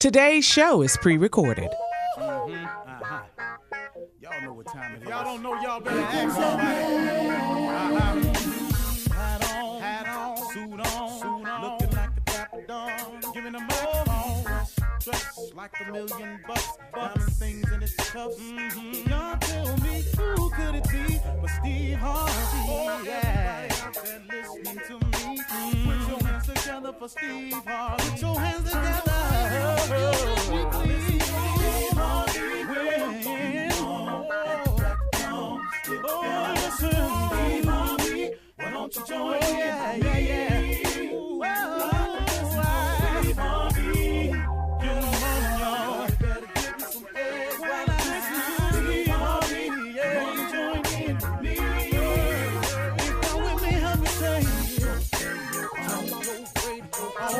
Today's show is pre-recorded. Y'all know what time it is. Y'all don't know, y'all better ask somebody. Hat on, suit on, looking like a dapper dog, giving them microphone, dressed like $1 million, diamond things in its cuffs. Y'all tell me who could it be but Steve Harvey? Everybody out there listening to me, put your hands together for Steve Harvey. Put your hands together. Why don't you join me? Ooh, Steve Harvey. Get them on, y'all. Better give me some eggs while I listen to Steve Harvey. Why don't you join in with me? If you're with me, help me say, turn your radio on.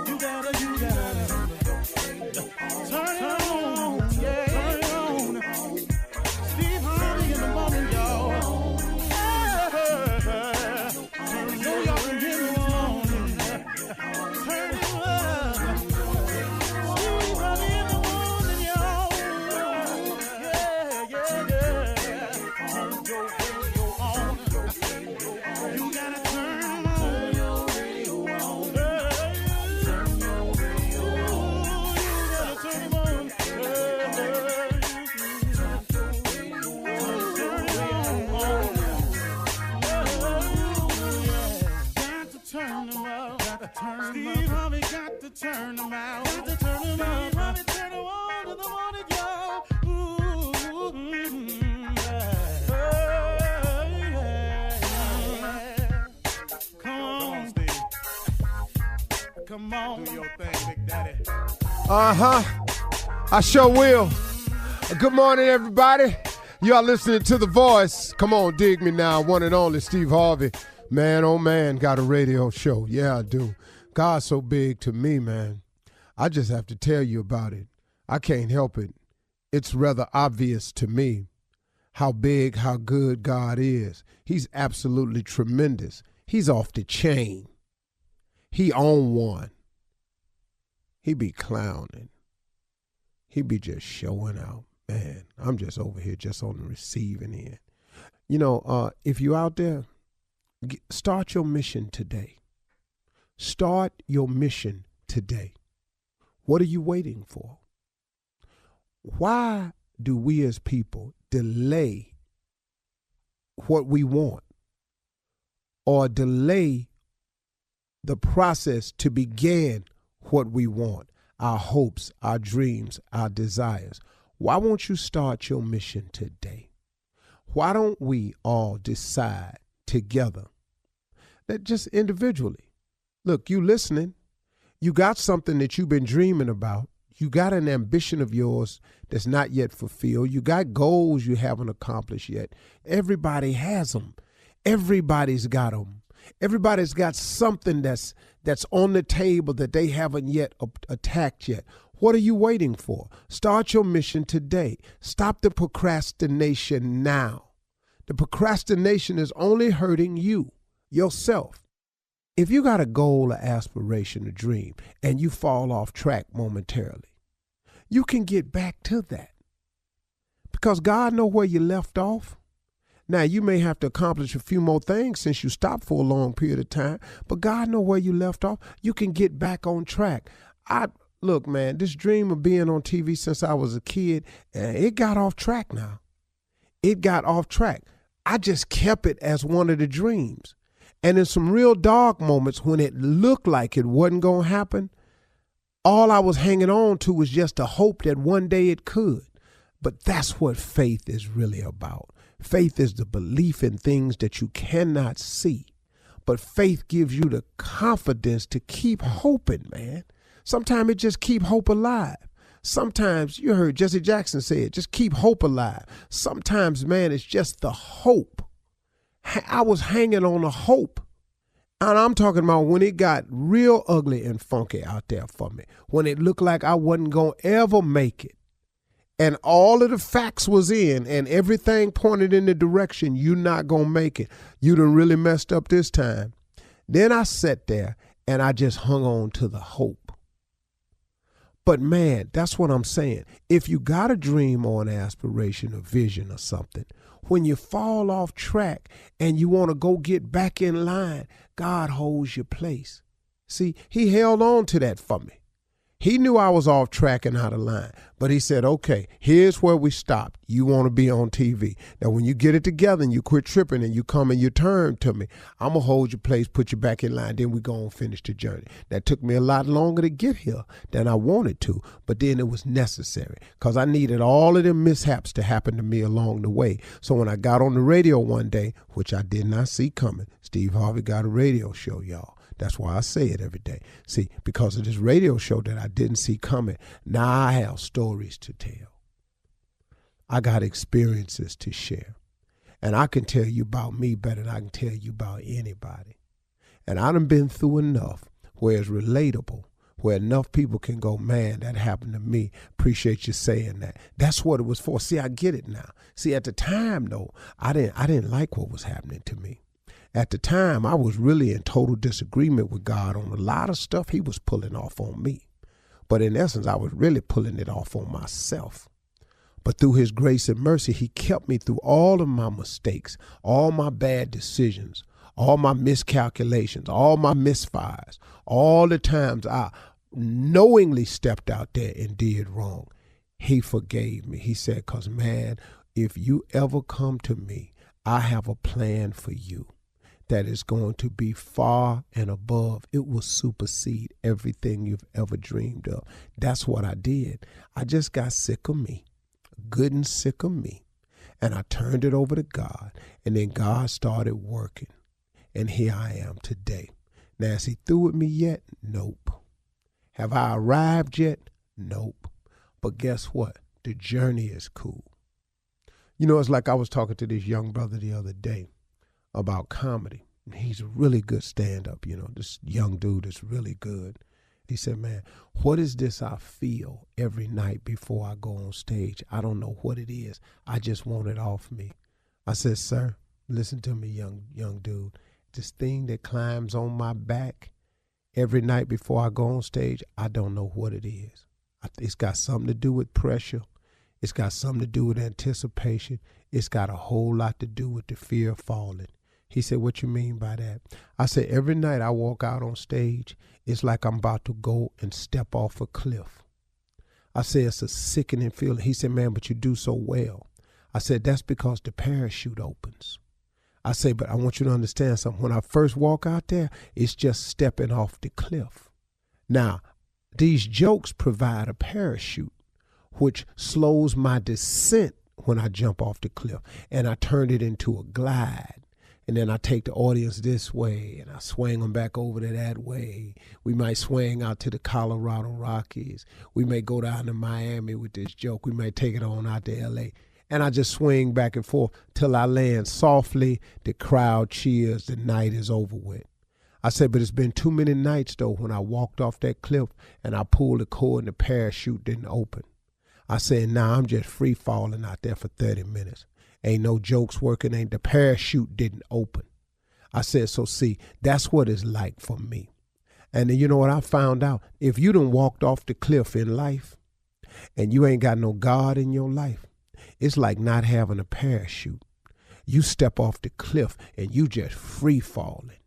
You gotta turn it on. Yeah, turn it on. Steve Harvey in the morning, y'all. Steve Harvey got to turn them out. Got to turn them out. Harvey turn them on to the morning, y'all. Come on, Steve. Come on. Do your thing, Big Daddy. I sure will. Good morning, everybody. Y'all listening to The Voice. Come on, dig me now. One and only Steve Harvey. Man, oh man, got a radio show. Yeah, I do. God's so big to me, man. I just have to tell you about it. I can't help it. It's rather obvious to me how big, how good God is. He's absolutely tremendous. He's off the chain. He on one. He be clowning. He be just showing out. Man, I'm just over here just on the receiving end. You know, if you out there, start your mission today. Start your mission today. What are you waiting for? Why do we as people delay what we want or delay the process to begin what we want, our hopes, our dreams, our desires? Why won't you start your mission today? Why don't we all decide together that just individually, look, you listening, you got something that you've been dreaming about. You got an ambition of yours that's not yet fulfilled. You got goals you haven't accomplished yet. Everybody has them. Everybody's got them. Everybody's got something that's on the table that they haven't yet attacked yet. What are you waiting for? Start your mission today. Stop the procrastination now. The procrastination is only hurting you, yourself. If you got a goal, an aspiration, a dream, and you fall off track momentarily, you can get back to that. Because God knows where you left off. Now, you may have to accomplish a few more things since you stopped for a long period of time, but God knows where you left off. You can get back on track. Look, man, this dream of being on TV since I was a kid, it got off track now. It got off track. I just kept it as one of the dreams. And in some real dark moments when it looked like it wasn't going to happen, all I was hanging on to was just a hope that one day it could. But that's what faith is really about. Faith is the belief in things that you cannot see. But faith gives you the confidence to keep hoping, man. Sometimes it just keep hope alive. Sometimes, you heard Jesse Jackson say it, just keep hope alive. Sometimes, man, it's just the hope. I was hanging on a hope. And I'm talking about when it got real ugly and funky out there for me. When it looked like I wasn't going to ever make it. And all of the facts was in and everything pointed in the direction you're not going to make it. You done really messed up this time. Then I sat there and I just hung on to the hope. But man, that's what I'm saying. If you got a dream or an aspiration or vision or something, when you fall off track and you want to go get back in line, God holds your place. See, he held on to that for me. He knew I was off track and out of line, but he said, okay, here's where we stopped. You want to be on TV. Now, when you get it together and you quit tripping and you come and you turn to me, I'm going to hold your place, put you back in line, then we go and finish the journey. That took me a lot longer to get here than I wanted to, but then it was necessary because I needed all of them mishaps to happen to me along the way. So when I got on the radio one day, which I did not see coming, Steve Harvey got a radio show, y'all. That's why I say it every day. See, because of this radio show that I didn't see coming, now I have stories to tell. I got experiences to share. And I can tell you about me better than I can tell you about anybody. And I done been through enough where it's relatable, where enough people can go, man, that happened to me. Appreciate you saying that. That's what it was for. See, I get it now. See, at the time, though, I didn't like what was happening to me. At the time, I was really in total disagreement with God on a lot of stuff he was pulling off on me. But in essence, I was really pulling it off on myself. But through his grace and mercy, he kept me through all of my mistakes, all my bad decisions, all my miscalculations, all my misfires, all the times I knowingly stepped out there and did wrong. He forgave me. He said, because, man, if you ever come to me, I have a plan for you that is going to be far and above. It will supersede everything you've ever dreamed of. That's what I did. I just got sick of me, good and sick of me. And I turned it over to God. And then God started working. And here I am today. Now, is he through with me yet? Nope. Have I arrived yet? Nope. But guess what? The journey is cool. You know, it's like I was talking to this young brother the other day about comedy. He's a really good stand-up, you know, this young dude is really good. He said, man, what is this I feel every night before I go on stage? I don't know what it is. I just want it off me. I said, sir, listen to me, young dude. This thing that climbs on my back every night before I go on stage, I don't know what it is. It's got something to do with pressure. It's got something to do with anticipation. It's got a whole lot to do with the fear of falling. He said, what you mean by that? I said, every night I walk out on stage, it's like I'm about to go and step off a cliff. I said, it's a sickening feeling. He said, man, but you do so well. I said, that's because the parachute opens. I said, but I want you to understand something. When I first walk out there, it's just stepping off the cliff. Now, these jokes provide a parachute, which slows my descent when I jump off the cliff. And I turned it into a glide. And then I take the audience this way and I swing them back over to that way. We might swing out to the Colorado Rockies. We may go down to Miami with this joke. We may take it on out to L.A. And I just swing back and forth till I land softly. The crowd cheers. The night is over with. I said, but it's been too many nights, though, when I walked off that cliff and I pulled the cord and the parachute didn't open. I said, nah, I'm just free falling out there for 30 minutes. Ain't no jokes working, ain't the parachute didn't open. I said, so see, that's what it's like for me. And then you know what I found out? If you done walked off the cliff in life and you ain't got no God in your life, it's like not having a parachute. You step off the cliff and you just free falling.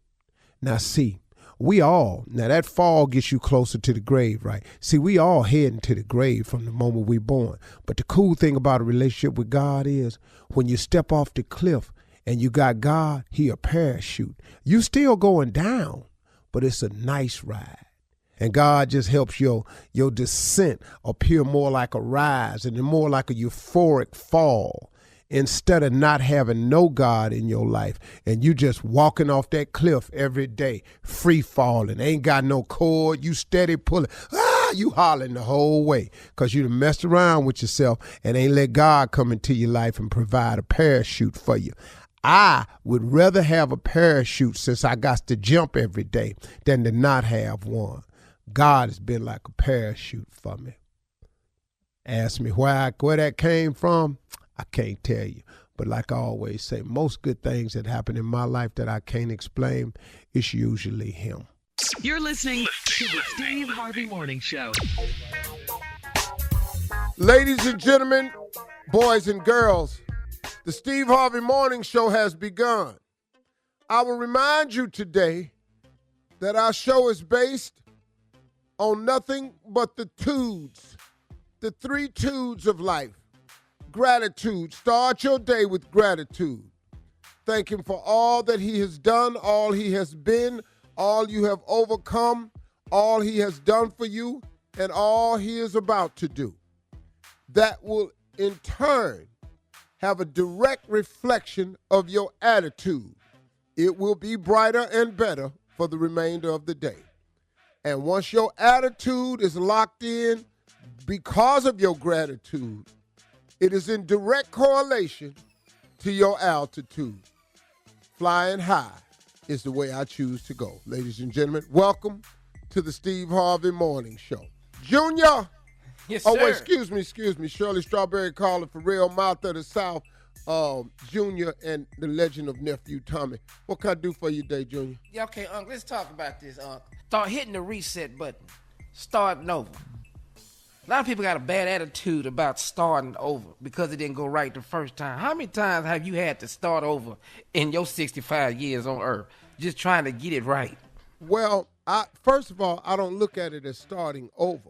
Now see, now that fall gets you closer to the grave, right? See, we all heading to the grave from the moment we're born. But the cool thing about a relationship with God is when you step off the cliff and you got God, he a parachute. You still going down, but it's a nice ride. And God just helps your descent appear more like a rise and more like a euphoric fall. Instead of not having no God in your life and you just walking off that cliff every day, free falling, ain't got no cord, you steady pulling, you hollering the whole way because you done messed around with yourself and ain't let God come into your life and provide a parachute for you. I would rather have a parachute since I got to jump every day than to not have one. God has been like a parachute for me. Ask me where that came from. I can't tell you. But like I always say, most good things that happen in my life that I can't explain, it's usually him. You're listening to the Steve Harvey Morning Show. Ladies and gentlemen, boys and girls, the Steve Harvey Morning Show has begun. I will remind you today that our show is based on nothing but the tudes, the three tudes of life. Gratitude. Start your day with gratitude. Thank him for all that he has done, all he has been, all you have overcome, all he has done for you, and all he is about to do. That will, in turn, have a direct reflection of your attitude. It will be brighter and better for the remainder of the day. And once your attitude is locked in because of your gratitude, it is in direct correlation to your altitude. Flying high is the way I choose to go. Ladies and gentlemen, welcome to the Steve Harvey Morning Show. Junior. Yes, sir. Oh, wait, excuse me. Shirley Strawberry calling for Real Mouth of the South, Junior, and the legend of Nephew Tommy. What can I do for you today, Junior? Yeah, okay, Unc, let's talk about this, Unc. Start hitting the reset button. Starting over. A lot of people got a bad attitude about starting over because it didn't go right the first time. How many times have you had to start over in your 65 years on Earth just trying to get it right? Well, first of all, I don't look at it as starting over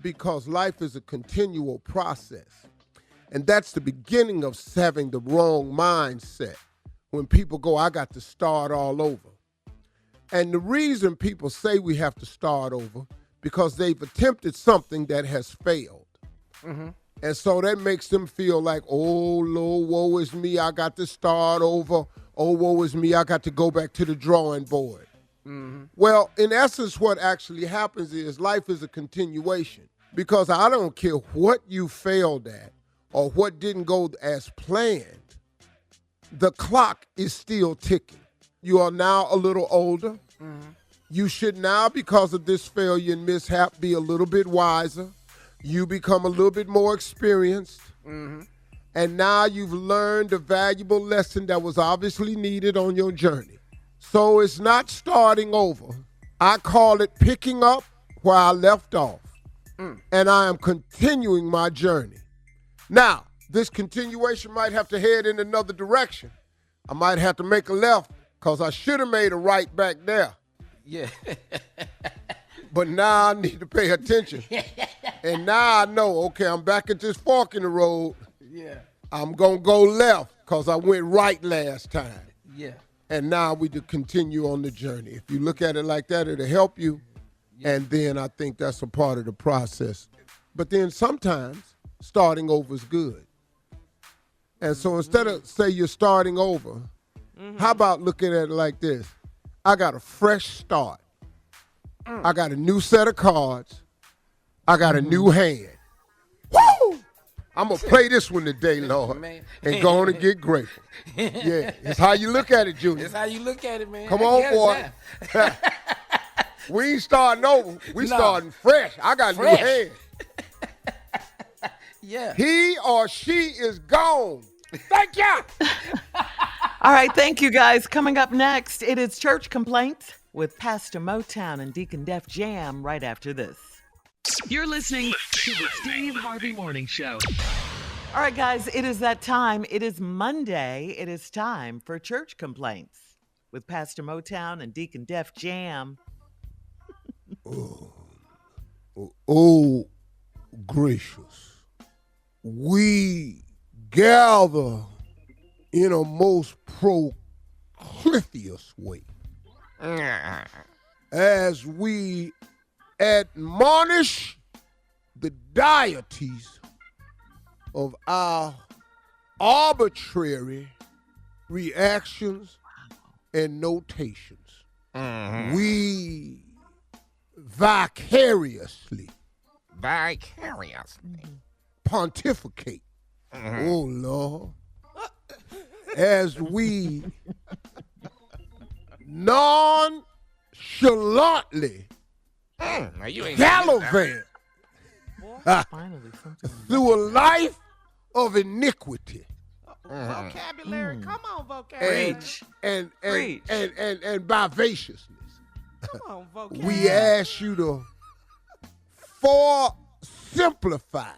because life is a continual process. And that's the beginning of having the wrong mindset. When people go, I got to start all over. And the reason people say we have to start over because they've attempted something that has failed. Mm-hmm. And so that makes them feel like, oh, Lord, woe is me, I got to start over. Oh, woe is me, I got to go back to the drawing board. Mm-hmm. Well, in essence, what actually happens is life is a continuation because I don't care what you failed at or what didn't go as planned, the clock is still ticking. You are now a little older. Mm-hmm. You should now, because of this failure and mishap, be a little bit wiser. You become a little bit more experienced. Mm-hmm. And now you've learned a valuable lesson that was obviously needed on your journey. So it's not starting over. I call it picking up where I left off. And I am continuing my journey. Now, this continuation might have to head in another direction. I might have to make a left because I should have made a right back there. Yeah. But now I need to pay attention. And now I know, okay, I'm back at this fork in the road. Yeah. I'm going to go left because I went right last time. Yeah. And now we to continue on the journey. If you look at it like that, it'll help you. Yeah. And then I think that's a part of the process. But then sometimes starting over is good. And so instead of say you're starting over, how about looking at it like this? I got a fresh start. I got a new set of cards. I got a new hand. Woo! I'm going to play this one today, Lord, and go on and get grateful. Yeah, it's how you look at it, Junior. It's how you look at it, man. Come on, boy. We ain't starting over. We starting fresh. I got a new hand. Yeah. He or she is gone. Thank you. All right, thank you, guys. Coming up next, it is Church Complaints with Pastor Motown and Deacon Def Jam right after this. You're listening to the Steve Harvey Morning Show. All right, guys, it is that time. It is Monday. It is time for Church Complaints with Pastor Motown and Deacon Def Jam. Oh, gracious. We gather in a most proclivious way as we admonish the deities of our arbitrary reactions and notations. We vicariously pontificate. Oh, Lord. As we nonchalantly gallivant through a life of iniquity. Vocabulary, come on, vocabulary. And vivaciousness. on, vocab. we ask you to simplify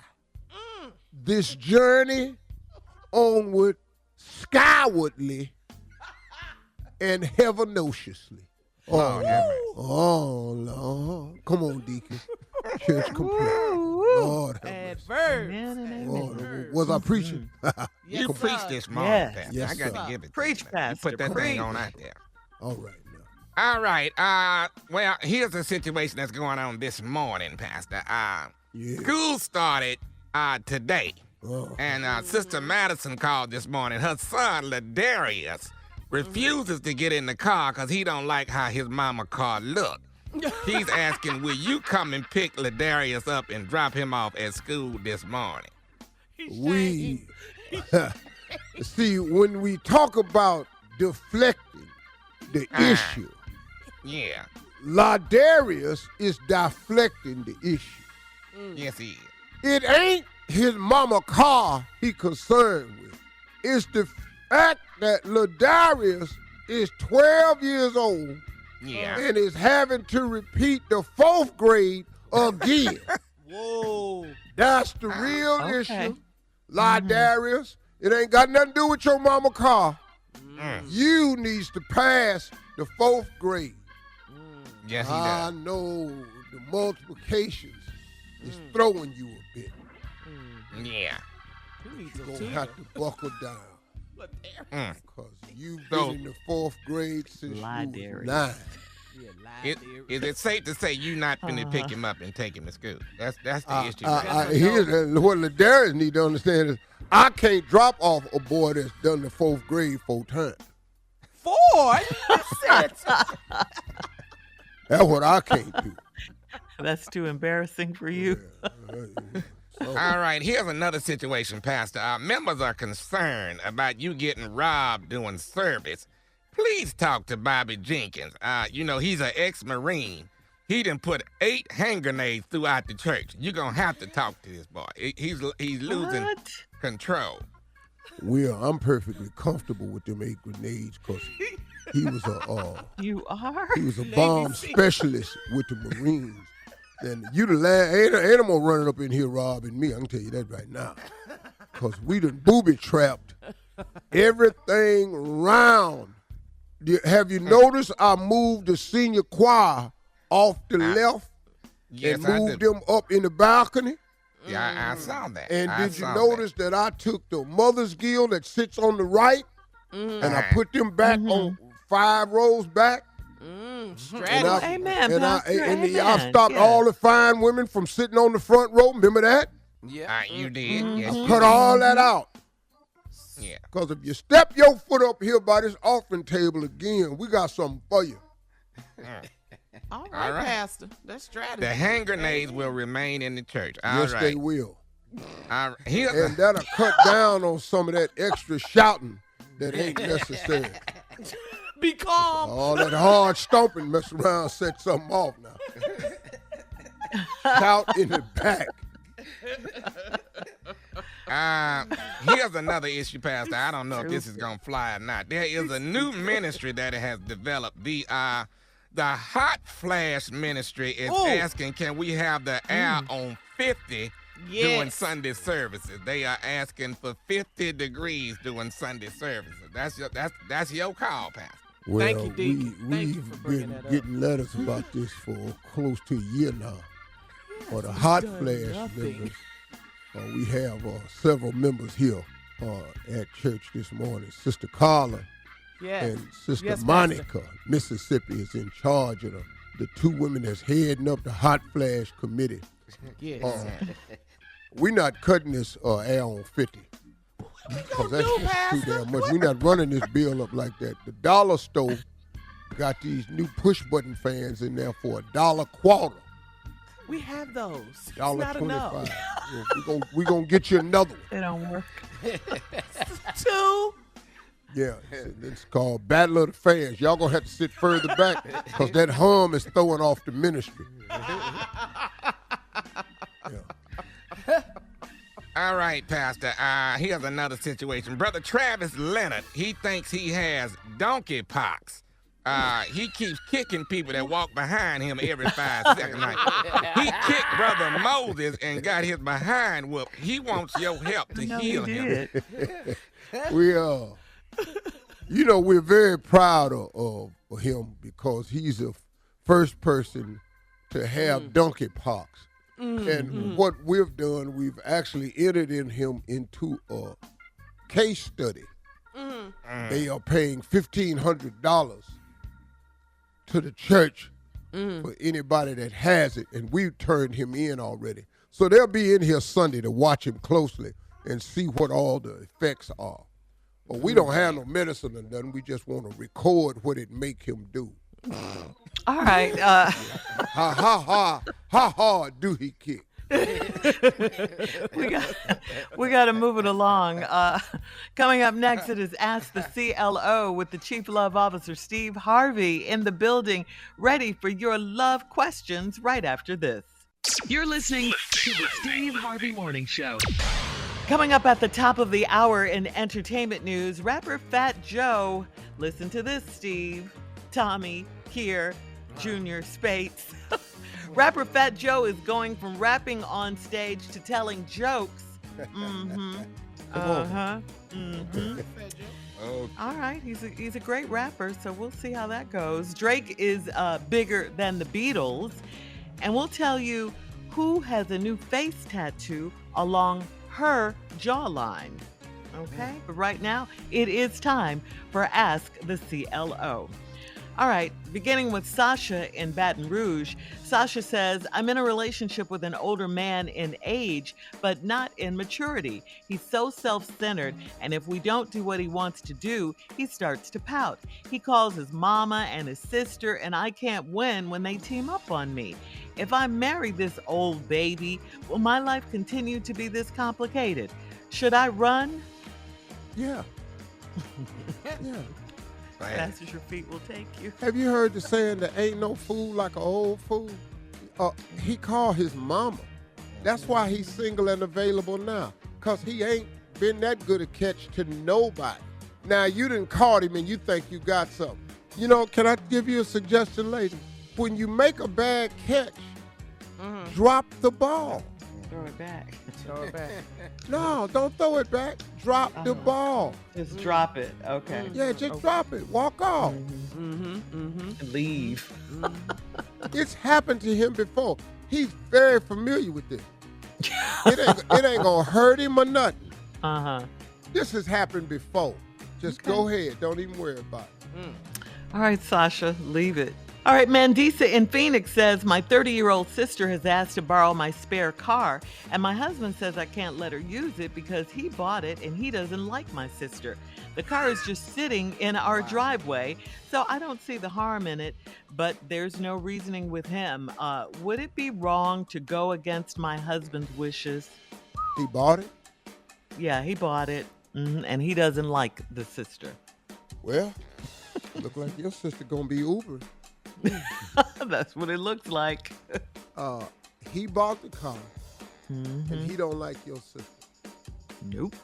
this journey onward, skywardly, and heavenociously. Oh, Lord. Come on, Deacon. Church complete. Lord have mercy. Lord, was I preaching? You preached this morning, Pastor. Yes, I got sir. to give it Preach, to you. Pastor, You put that preach. thing on out there. All right, now. All right. Well, here's the situation that's going on this morning, Pastor. School started today. Oh. And Sister Madison called this morning. Her son, Ladarius, refuses to get in the car because he don't like how his mama car look. He's asking, will you come and pick Ladarius up and drop him off at school this morning? We see, when we talk about deflecting the issue, Yeah. Ladarius is deflecting the issue. Yes, he is. It ain't his mama car he concerned with. It's the fact that Ladarius is 12 years old Yeah. and is having to repeat the 4th grade again. Whoa. That's the real Okay. issue. Ladarius, it ain't got nothing to do with your mama car. You needs to pass the 4th grade. Yes, he I does. know the multiplications is throwing you a bit. Yeah. You're going to have to buckle down Mm. because you've So- been in the 4th grade since you Ladarius. was 9. Is it safe to say you not finna pick him up and take him to school? That's the issue. Here's what Ladarius need to understand is I can't drop off a boy that's done the 4th grade 4 times. 4? That's what I can't do. That's too embarrassing for you. All right, here's another situation, Pastor. Our members are concerned about you getting robbed doing service. Please talk to Bobby Jenkins. He's an ex-Marine. He done put 8 hand grenades throughout the church. You're going to have to talk to this boy. He's losing What? control. Will, I'm perfectly comfortable with them 8 grenades because he was You are? a bomb specialist with the Marines. And you the last animal running up in here robbing me. I can tell you that right now. Because we done booby-trapped everything round. Have you noticed I moved the senior choir off the left Yes, and I moved did. them up in the balcony? Yeah, I saw that. And I did you saw notice that I took the Mother's Guild that sits on the right and I put them back on 5 rows back? Strategy. Amen, And I Pastor, stopped yes. all the fine women from sitting on the front row. Remember that? Yeah. You did. Yes, you Cut did. all that out. Yeah. Because if you step your foot up here by this offering table again, we got something for you. All right, Pastor. That's strategy. The hand grenades will remain in the church. All Yes, right. they will. All right. Here's And that'll cut down on some of that extra shouting that ain't necessary. Be calm. All that hard stomping mess around, set something off now. Shout in the back. Here's another issue, Pastor. I don't know if this is gonna fly or not. There is a new ministry that has developed. The Hot Flash Ministry is asking, can we have the air on 50 doing Sunday services? They are asking for 50 degrees doing Sunday services. That's your call, Pastor. Well, Thank you, Deacon. Thank you we've for bringing been that up. getting letters about this for close to a year now. For the Hot done Flash nothing. members, we have several members here at church this morning. Sister Carla Yes. and Sister Yes, Monica, Mississippi, is in charge of the 2 women that's heading up the Hot Flash Committee. Yes. We're not cutting this air on 50. Because that's do, just too Pastor? damn much. We're not running this bill up like that. The dollar store got these new push button fans in there for $1.25. We have those. It's $1.25. not enough. Yeah, we gonna get you another one. They don't work. 2. Yeah, it's called Battle of the Fans. Y'all gonna have to sit further back because that hum is throwing off the ministry. Yeah. All right, Pastor. Here's another situation. Brother Travis Leonard, he thinks he has donkey pox. he keeps kicking people that walk behind him every 5 seconds. Like, he kicked Brother Moses and got his behind whooped. He wants your help to heal him. We we're very proud of him because he's the first person to have donkey pox. And what we've done, we've actually entered him into a case study. They are paying $1,500 to the church for anybody that has it, and we've turned him in already. So they'll be in here Sunday to watch him closely and see what all the effects are. But we don't have no medicine or nothing. We just want to record what it make him do. All right. How hard do he kick? we got to move it along. Coming up next, it is Ask the CLO with the Chief Love Officer, Steve Harvey, in the building, ready for your love questions right after this. You're listening to the Steve Harvey Morning Show. Coming up at the top of the hour in entertainment news, rapper Fat Joe. Listen to this, Steve. Tommy, Kier, Junior, Spates. Rapper Fat Joe is going from rapping on stage to telling jokes. All right, he's a great rapper, so we'll see how that goes. Drake is bigger than the Beatles, and we'll tell you who has a new face tattoo along her jawline. Okay, but right now it is time for Ask the CLO. All right, beginning with Sasha in Baton Rouge. Sasha says, I'm in a relationship with an older man in age, but not in maturity. He's so self-centered, and if we don't do what he wants to do, he starts to pout. He calls his mama and his sister, and I can't win when they team up on me. If I marry this old baby, will my life continue to be this complicated? Should I run? Yeah. Yeah. As fast as your feet will take you. Have you heard the saying that ain't no fool like an old fool? He called his mama. That's why he's single and available now, because he ain't been that good a catch to nobody. Now, you done caught him and you think you got something. You know, can I give you a suggestion, lady? When you make a bad catch, drop the ball. Throw it back. No, don't throw it back. Drop the ball. Just drop it. Okay. Yeah, just drop it. Walk off. Leave. It's happened to him before. He's very familiar with this. It ain't gonna hurt him or nothing. This has happened before. Just go ahead. Don't even worry about it. All right, Sasha, leave it. All right, Mandisa in Phoenix says, my 30-year-old sister has asked to borrow my spare car, and my husband says I can't let her use it because he bought it and he doesn't like my sister. The car is just sitting in our driveway, so I don't see the harm in it, but there's no reasoning with him. Would it be wrong to go against my husband's wishes? He bought it? Yeah, he bought it, and he doesn't like the sister. Well, look like your sister gonna be Uber. That's what it looks like. He bought the car, and he don't like your sister. Nope.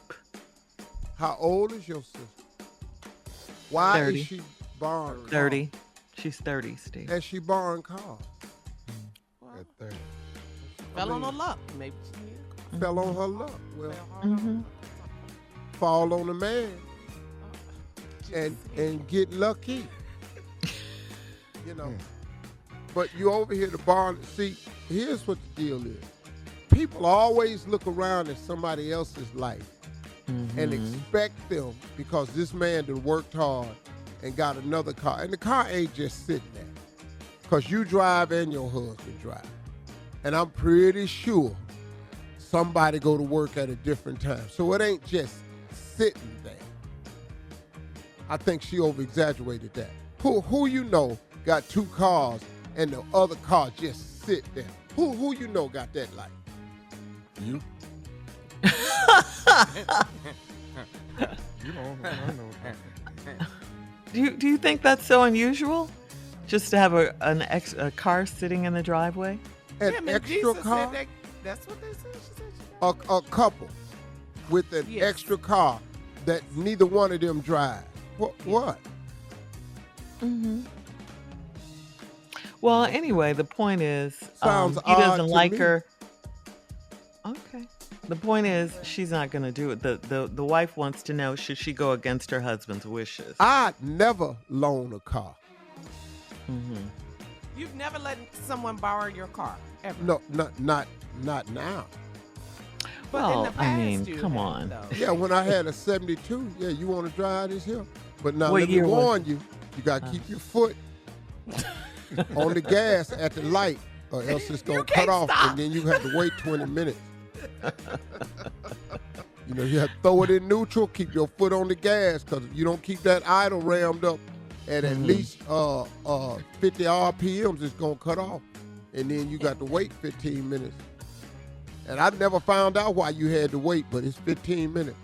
How old is your sister? Why 30. is she borrowing cars? 30. She's 30, Steve. And she borrowing cars? At 30. Fell on her luck. Maybe Fell on her luck. Well, fall on a man and get lucky. You know, but you over here to borrow. See, here's what the deal is. People always look around at somebody else's life and expect them, because this man done worked hard and got another car. And the car ain't just sitting there, because you drive and your husband drive. And I'm pretty sure somebody go to work at a different time. So it ain't just sitting there. I think she over-exaggerated that. Who you know got two cars and the other car just sit there? Who you know got that life? You? You know, I know. Do you think that's so unusual? Just to have a car sitting in the driveway? An extra car? That's what they said. She said A couple with an extra car that neither one of them drive. What? Mm-hmm. Well, anyway, the point is, Sounds he doesn't odd to like me. her. Okay. The point is, she's not going to do it. The wife wants to know, should she go against her husband's wishes? I'd never loan a car. Mm-hmm. You've never let someone borrow your car, ever? No, not now. But Well, in the past, I mean, you come have, on. though. Yeah, when I had a 72, yeah, you want to drive this here? But now What let me year was warn you, you got to keep your foot on the gas at the light, or else it's going to cut off, and then you have to wait 20 minutes. You have to throw it in neutral, keep your foot on the gas, because if you don't keep that idle rammed up at least 50 RPMs, it's going to cut off. And then you got to wait 15 minutes. And I never found out why you had to wait, but it's 15 minutes.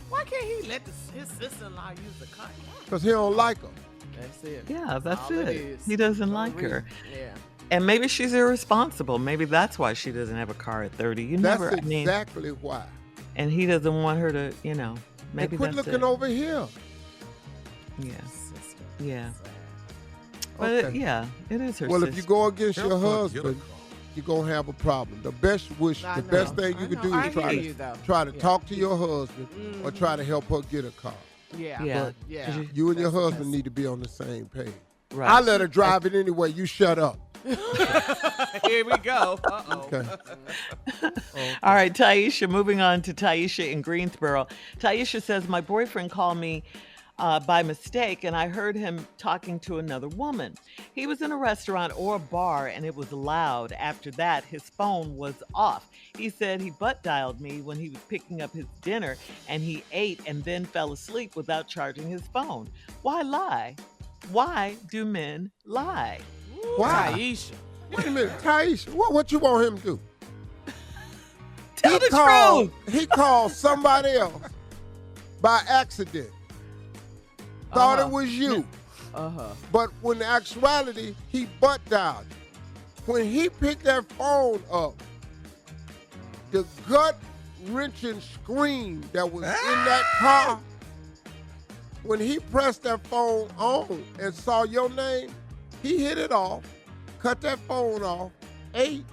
Why can't he let his sister-in-law use the car? Because he don't like her. That's it. Yeah, that's All it. is. He doesn't No like her. reason. Yeah. And maybe she's irresponsible. Maybe that's why she doesn't have a car at 30. You That's never, I mean, exactly why. and he doesn't want her to, maybe And quit that's looking it. over here. Yeah, Sister. yeah. But Okay. it is her Well, sister. if you go against your Tell her, get a husband, car. you're going to have a problem. The best thing you could do I is hear you, though. try to Yeah. talk to your husband or try to help her get a car. Yeah. Yeah. Yeah. 'Cause You and your That's the husband best. need to be on the same page. Right. I let her drive it anyway. You shut up. Here we go. Uh-oh. Okay. All right, Taisha, moving on to Taisha in Greensboro. Taisha says, my boyfriend called me by mistake, and I heard him talking to another woman. He was in a restaurant or a bar, and it was loud. After that, his phone was off. He said he butt dialed me when he was picking up his dinner, and he ate and then fell asleep without charging his phone. Why lie? Why do men lie? Why? Taisha. Wait a minute, Taisha. What you want him to do? Tell the truth. He called somebody else by accident. Thought it was you. Uh-huh. But when in actuality, he butt dialed you. When he picked that phone up, the gut-wrenching scream that was in that car, when he pressed that phone on and saw your name, he hit it off, cut that phone off, ate,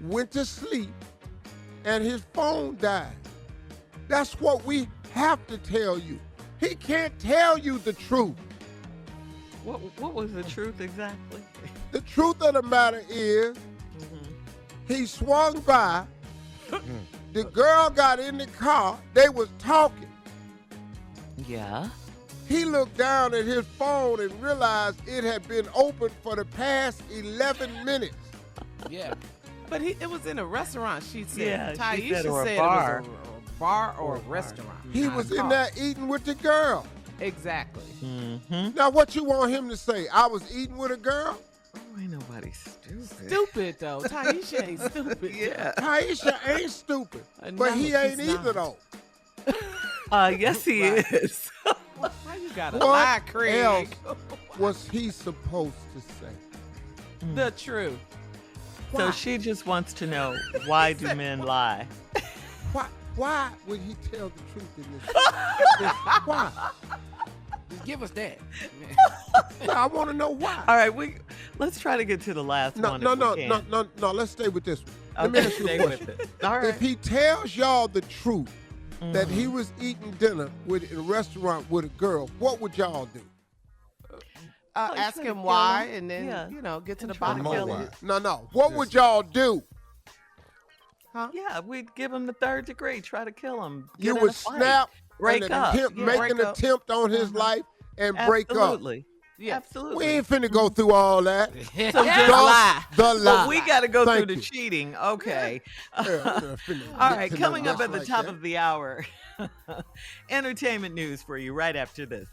went to sleep, and his phone died. That's what we have to tell you. He can't tell you the truth. What was the truth exactly? The truth of the matter is, he swung by, the girl got in the car, they was talking. Yeah. He looked down at his phone and realized it had been open for the past 11 minutes. Yeah. But it was in a restaurant, she said. Yeah, she Taisha said, or a said bar. it was a bar or a restaurant. He not was a in car. there eating with the girl. Exactly. Mm-hmm. Now, what you want him to say? I was eating with a girl? Oh, ain't nobody stupid. Stupid, though. Taisha ain't stupid. Yeah. Taisha ain't stupid, No, but he she's ain't either, not. though. Yes, he Right. is. Why you gotta What lie, Craig? else was he supposed to say? The truth. So she just wants to know, why do men lie? Why would he tell the truth in this? Why? Just give us that. Yeah, I want to know why. All right, let's try to get to the last No, one. no, if no, we no, can. no. Let's stay with this one. Let me Okay, ask you a stay question. with it. All right. If he tells y'all the truth that he was eating dinner in a restaurant with a girl, what would y'all do? Ask try to him kill why, him. and then, Yeah. get to And the try to bottom kill of him. it. No. What would y'all do? Yeah, we'd give him the third degree, try to kill him. Get You in would a fight, snap break and up. attempt, make break an up. attempt on his life and break up. Absolutely. Yeah. Absolutely. We ain't finna go through all that. So Just just lie. The lie. But we got to go Thank through the you. cheating. Okay. Yeah, I'm finna All get right, to know coming up this at the like top that. of the hour, entertainment news for you right after this.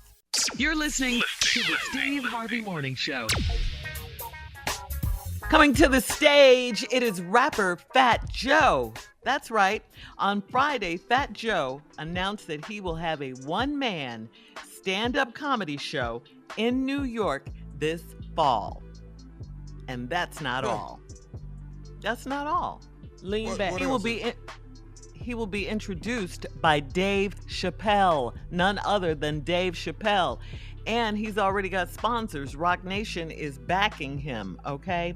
You're listening to the Steve Harvey Morning Show. Coming to the stage, it is rapper Fat Joe. That's right. On Friday, Fat Joe announced that he will have a one-man stand-up comedy show in New York this fall. And that's not all. That's not all. Lean back. He will be introduced by Dave Chappelle, none other than Dave Chappelle. And he's already got sponsors. Rock Nation is backing him, okay?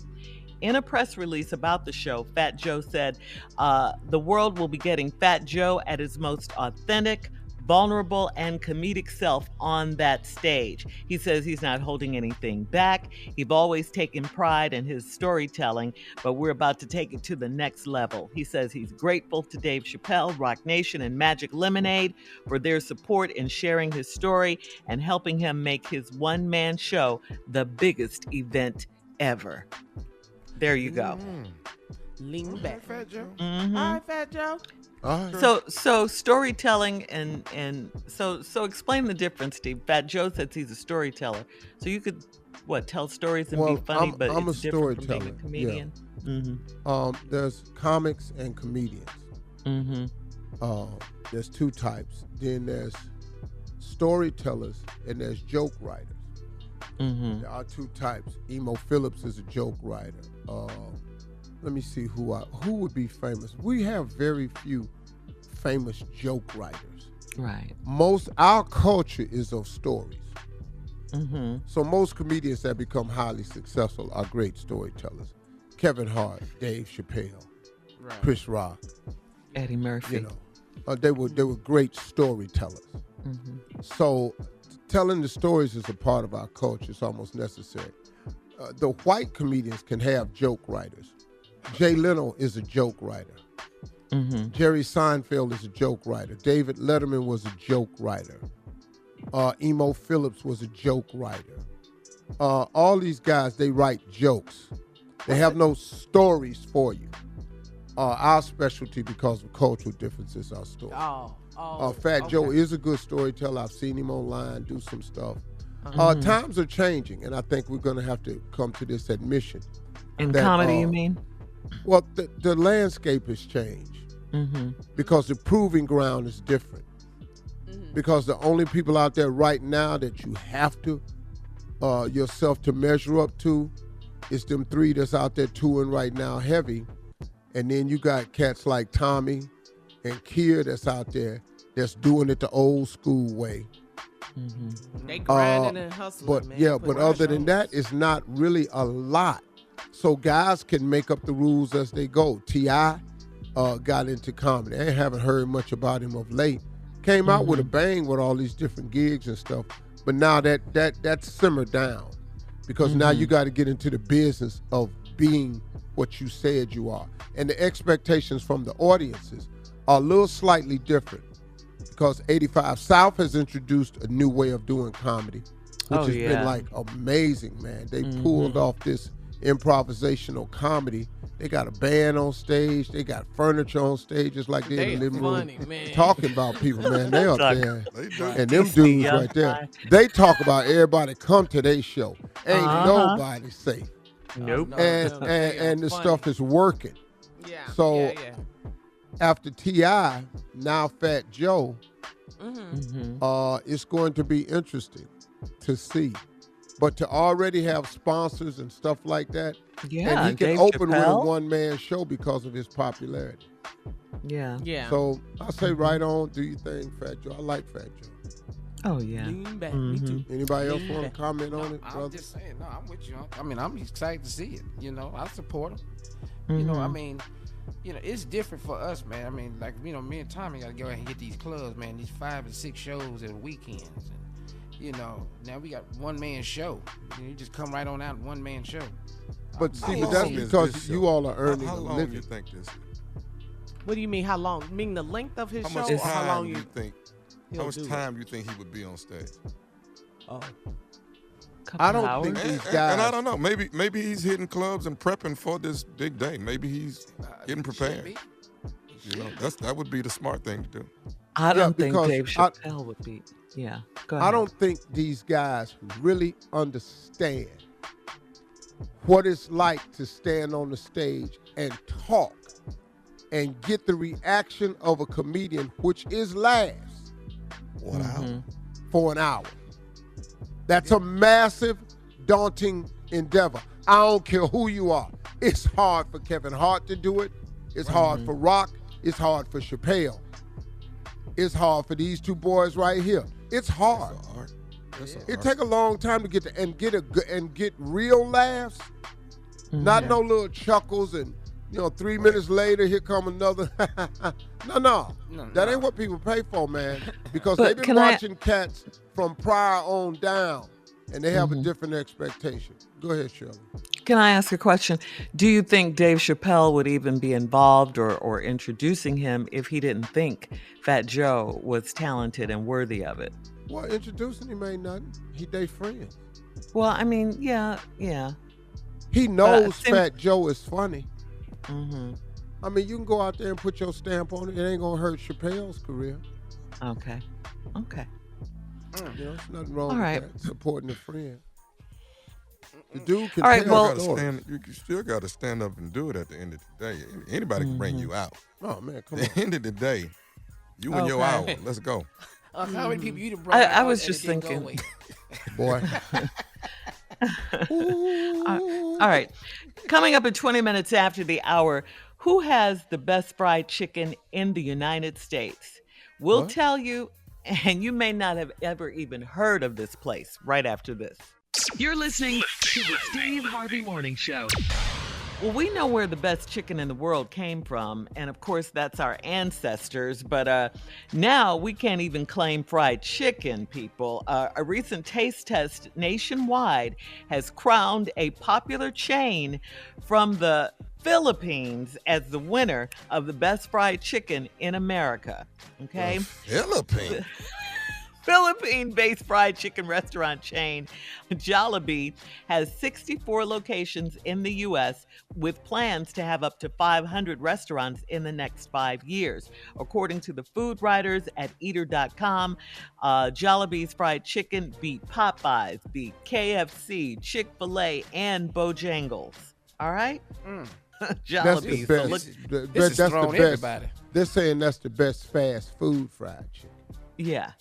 In a press release about the show, Fat Joe said, the world will be getting Fat Joe at his most authentic, vulnerable, and comedic self on that stage. He says he's not holding anything back. He's always taken pride in his storytelling, but we're about to take it to the next level. He says he's grateful to Dave Chappelle, Rock Nation, and Magic Lemonade for their support in sharing his story and helping him make his one-man show the biggest event ever. There you go. Lean back. Fat Joe. Mm-hmm. All right, Fat Joe. So storytelling and so explain the difference, Steve. Fat Joe says he's a storyteller. So you could tell stories and be funny, but I'm it's a different from storyteller. being a comedian. Yeah. Mm-hmm. There's comics and comedians. Mm-hmm. There's two types. Then there's storytellers and there's joke writers. Mm-hmm. There are two types. Emo Phillips is a joke writer. Let me see who would be famous. We have very few famous joke writers. Right. Our culture is of stories. Mm-hmm. So most comedians that become highly successful are great storytellers. Kevin Hart, Dave Chappelle, Chris Rock, Eddie Murphy. They were great storytellers. Mm-hmm. So telling the stories is a part of our culture. It's almost necessary. The white comedians can have joke writers. Jay Leno is a joke writer. Mm-hmm. Jerry Seinfeld is a joke writer. David Letterman was a joke writer. Emo Phillips was a joke writer. All these guys, they write jokes. They have no stories for you. Our specialty, because of cultural differences, our story. Fat Joe is a good storyteller. I've seen him online do some stuff. Times are changing, and I think we're going to have to come to this admission. In comedy, you mean? Well, the landscape has changed because the proving ground is different. Because the only people out there right now that you have to yourself to measure up to is them three that's out there touring right now heavy. And then you got cats like Tommy and Kier that's out there that's doing it the old school way. They grinding and hustling, man. But other than that, it's not really a lot. So guys can make up the rules as they go. T.I. got into comedy. I haven't heard much about him of late. Came out with a bang with all these different gigs and stuff. But now that simmered down because now you got to get into the business of being what you said you are. And the expectations from the audiences are a little slightly different because 85 South has introduced a new way of doing comedy, which has been like amazing, man. They pulled off this improvisational comedy. They got a band on stage. They got furniture on stage. It's like they're in the living room talking about people, man. They up there. And them dudes right there, they talk about everybody come to their show. Ain't nobody safe. Nope. And the stuff is working. Yeah. So after T.I., now Fat Joe, it's going to be interesting to see. But to already have sponsors and stuff like that, and he can Dave open Chappelle. with a one-man show because of his popularity. Yeah. So I say right on, do your thing, Fat Joe. I like Fat Joe. Oh, yeah. Lean back. Me too. Anybody else want to comment on it, I'm brother? just saying, no, I'm with you. I mean, I'm excited to see it. I support him. I mean, it's different for us, man. I mean, like, me and Tommy got to go out and hit these clubs, man, these 5 and 6 shows at weekends. And, now we got one-man show. You just come right on out, one-man show. But see, How but that's long is because this you show? all are earning How a long living. you think this? What do you mean? How long? You mean the length of his How show, much or how long time you think? he'll How much do it? time you think he would be on stage? Oh, I don't think these guys. And I don't know. Maybe he's hitting clubs and prepping for this big day. Maybe he's getting prepared. That would be the smart thing to do. I don't think because Dave Chappelle would be. Yeah. Go ahead. I don't think these guys really understand what it's like to stand on the stage and talk and get the reaction of a comedian, which is last for an hour. That's a massive, daunting endeavor. I don't care who you are. It's hard for Kevin Hart to do it. It's hard for Rock. It's hard for Chappelle. It's hard for these two boys right here. It's hard. It take a long time to get get real laughs. Not no little chuckles and 3 minutes later here come another. No. That ain't what people pay for, man. Because they've been watching cats from prior on down, and they have a different expectation. Go ahead, Shirley. Can I ask a question? Do you think Dave Chappelle would even be involved or introducing him if he didn't think Fat Joe was talented and worthy of it? Well, introducing him ain't nothing. He they friends. Well, I mean, yeah. He knows Fat Joe is funny. Mm-hmm. I mean, you can go out there and put your stamp on it. It ain't gonna hurt Chappelle's career. Okay. There's nothing wrong All with right. that. Supporting a friend. The dude can All right, tell well- stories. You still got to stand up and do it at the end of the day. Anybody can bring you out. Oh man, come At on. the end of the day, you and your hour. Let's go. How many people you done brought I out was and just it didn't go thinking. away? Boy. All right. Coming up at 20 minutes after the hour, who has the best fried chicken in the United States? We'll tell you, and you may not have ever even heard of this place right after this. You're listening to the Steve Harvey Morning Show. Well, we know where the best chicken in the world came from, and of course that's our ancestors, but now we can't even claim fried chicken, people. A recent taste test nationwide has crowned a popular chain from the Philippines as the winner of the best fried chicken in America. Okay? Philippines. Philippine-based fried chicken restaurant chain Jollibee has 64 locations in the U.S. with plans to have up to 500 restaurants in the next 5 years. According to the food writers at eater.com, Jollibee's fried chicken beat Popeyes, beat KFC, Chick-fil-A, and Bojangles. All right? That's the Jollibee. best. So This is That's throwing the best. everybody. They're saying that's the best fast food fried chicken. yeah.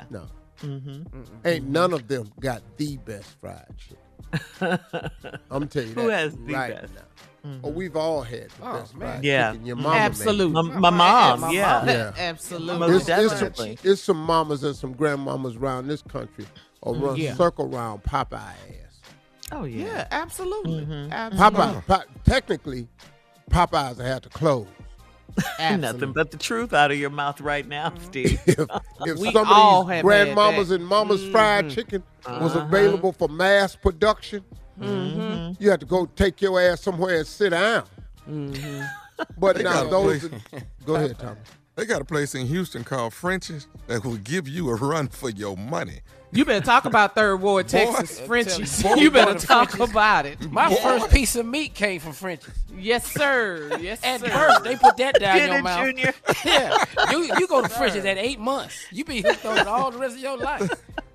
No. Mm-hmm. Ain't none of them got the best fried chicken. I'm telling you that. Who has the right best? now. Oh, we've all had the best man. fried Yeah. chicken. Your mama made it. Absolutely. My mom, yeah. Yeah. Absolutely. Most It's definitely. it's some mamas and some grandmamas around this country or run circle around Popeye ass. Oh, yeah. Yeah, absolutely. Mm-hmm. Absolutely. Technically, Popeyes had to close. Nothing but the truth out of your mouth right now, Steve. If We some all of these have grandmamas had that. and mamas fried chicken was available for mass production, you had to go take your ass somewhere and sit down. But They now got a those, place. go ahead, Tommy. They got a place in Houston called French's that will give you a run for your money. You better talk about Third Ward, Texas, Frenchies. You better talk about it. My first piece of meat came from French's. Yes, sir. Yes, At sir. birth, they put that down Did your it, mouth. Junior? Yeah, you go to French's at 8 months. You be hooked on it all the rest of your life.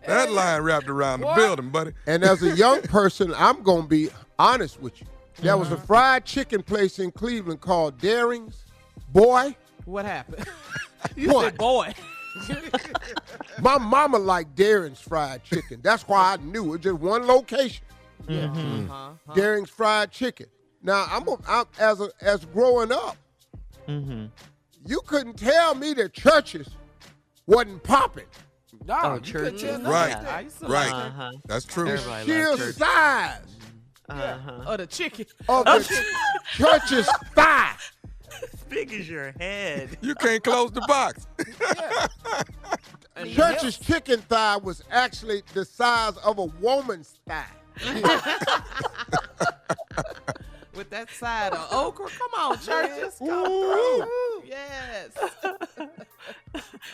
That line wrapped around the What? building, buddy. And as a young person, I'm going to be honest with you. There was a fried chicken place in Cleveland called Daring's. Boy, What happened? what? Boy. My mama liked Daring's fried chicken. That's why I knew it. Just one location. Daring's fried chicken. Now, as growing up, you couldn't tell me that churches wasn't popping. No, churches. Right. I used to Right. like Uh-huh. That's true. Everybody Sheer likes church. size or the chicken. of the church's thigh. As big as your head. You can't close the box. Church's chicken thigh was actually the size of a woman's thigh. With that side of okra. Come on, churches. Come through. Yes.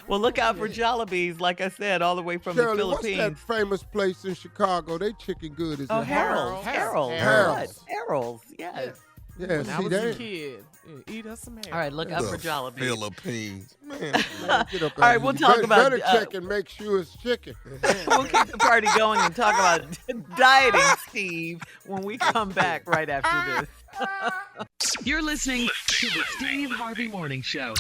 Well, look out for Jollibees, like I said, all the way from Shirley, the what's Philippines. that famous place in Chicago? They chicken good. Is Oh, it Harold's. Harold's. Harold's, yes. Yeah, When I see was that. a kid, eat us some hair. All right, look out for The Jollibees. Philippines. Man. Get up All right, there. we'll You talk about, better check and make sure it's chicken. We'll keep the party going and talk about dieting, Steve, when we come back right after this. You're listening to the Steve Harvey Morning Show.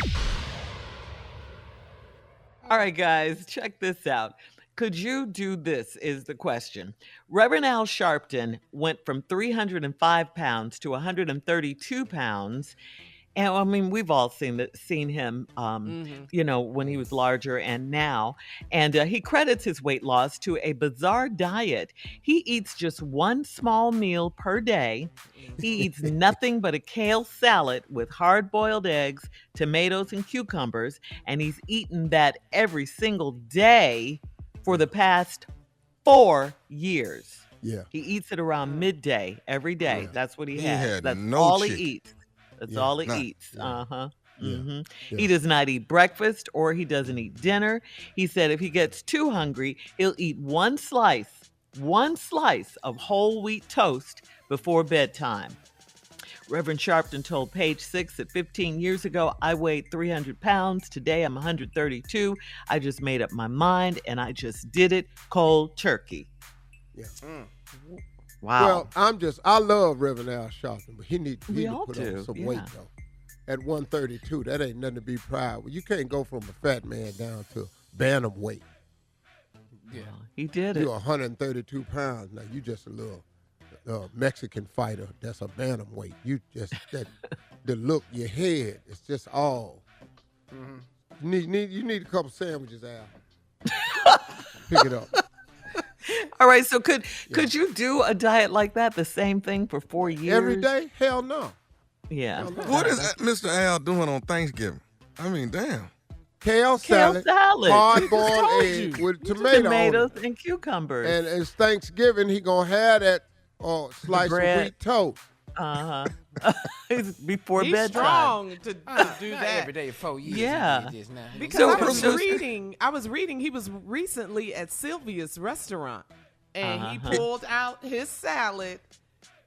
All right, guys, check this out. Could you do this is the question. Reverend Al Sharpton went from 305 pounds to 132 pounds And I mean, we've all seen him, when he was larger and now. And he credits his weight loss to a bizarre diet. He eats just one small meal per day. He eats nothing but a kale salad with hard-boiled eggs, tomatoes, and cucumbers. And he's eaten that every single day for the past 4 years. Yeah. He eats it around midday every day. Yeah. That's what he He has. had That's no all chicken. he eats. That's Yeah. all he Nah. eats. Uh-huh. Yeah. hmm Yeah. He does not eat breakfast or he doesn't eat dinner. He said if he gets too hungry, he'll eat one slice of whole wheat toast before bedtime. Reverend Sharpton told Page 6 that 15 years ago, I weighed 300 pounds. Today, I'm 132. I just made up my mind, and I just did it cold turkey. Yeah. Wow. Well, I love Reverend Al Sharpton, but he need We to all put do, on some yeah. weight, though. At 132, that ain't nothing to be proud of. You can't go from a fat man down to bantamweight. Yeah. He did it. You're 132 pounds. Now, you just a little Mexican fighter that's a bantamweight. You just, the look, your head, it's just all. You need a couple sandwiches, Al. Pick it up. All right, so could you do a diet like that, the same thing for 4 years? Every day? Hell no. Yeah. What is Mr. Al doing on Thanksgiving? I mean, damn. Kale salad, hard-boiled egg with tomatoes and cucumbers. And it's Thanksgiving, he going to have that slice of wheat toast. It's before He's bedtime. strong to do Not that. every day 4 years. Yeah. He did this now. Because So- I was reading he was recently at Sylvia's restaurant and he pulled out his salad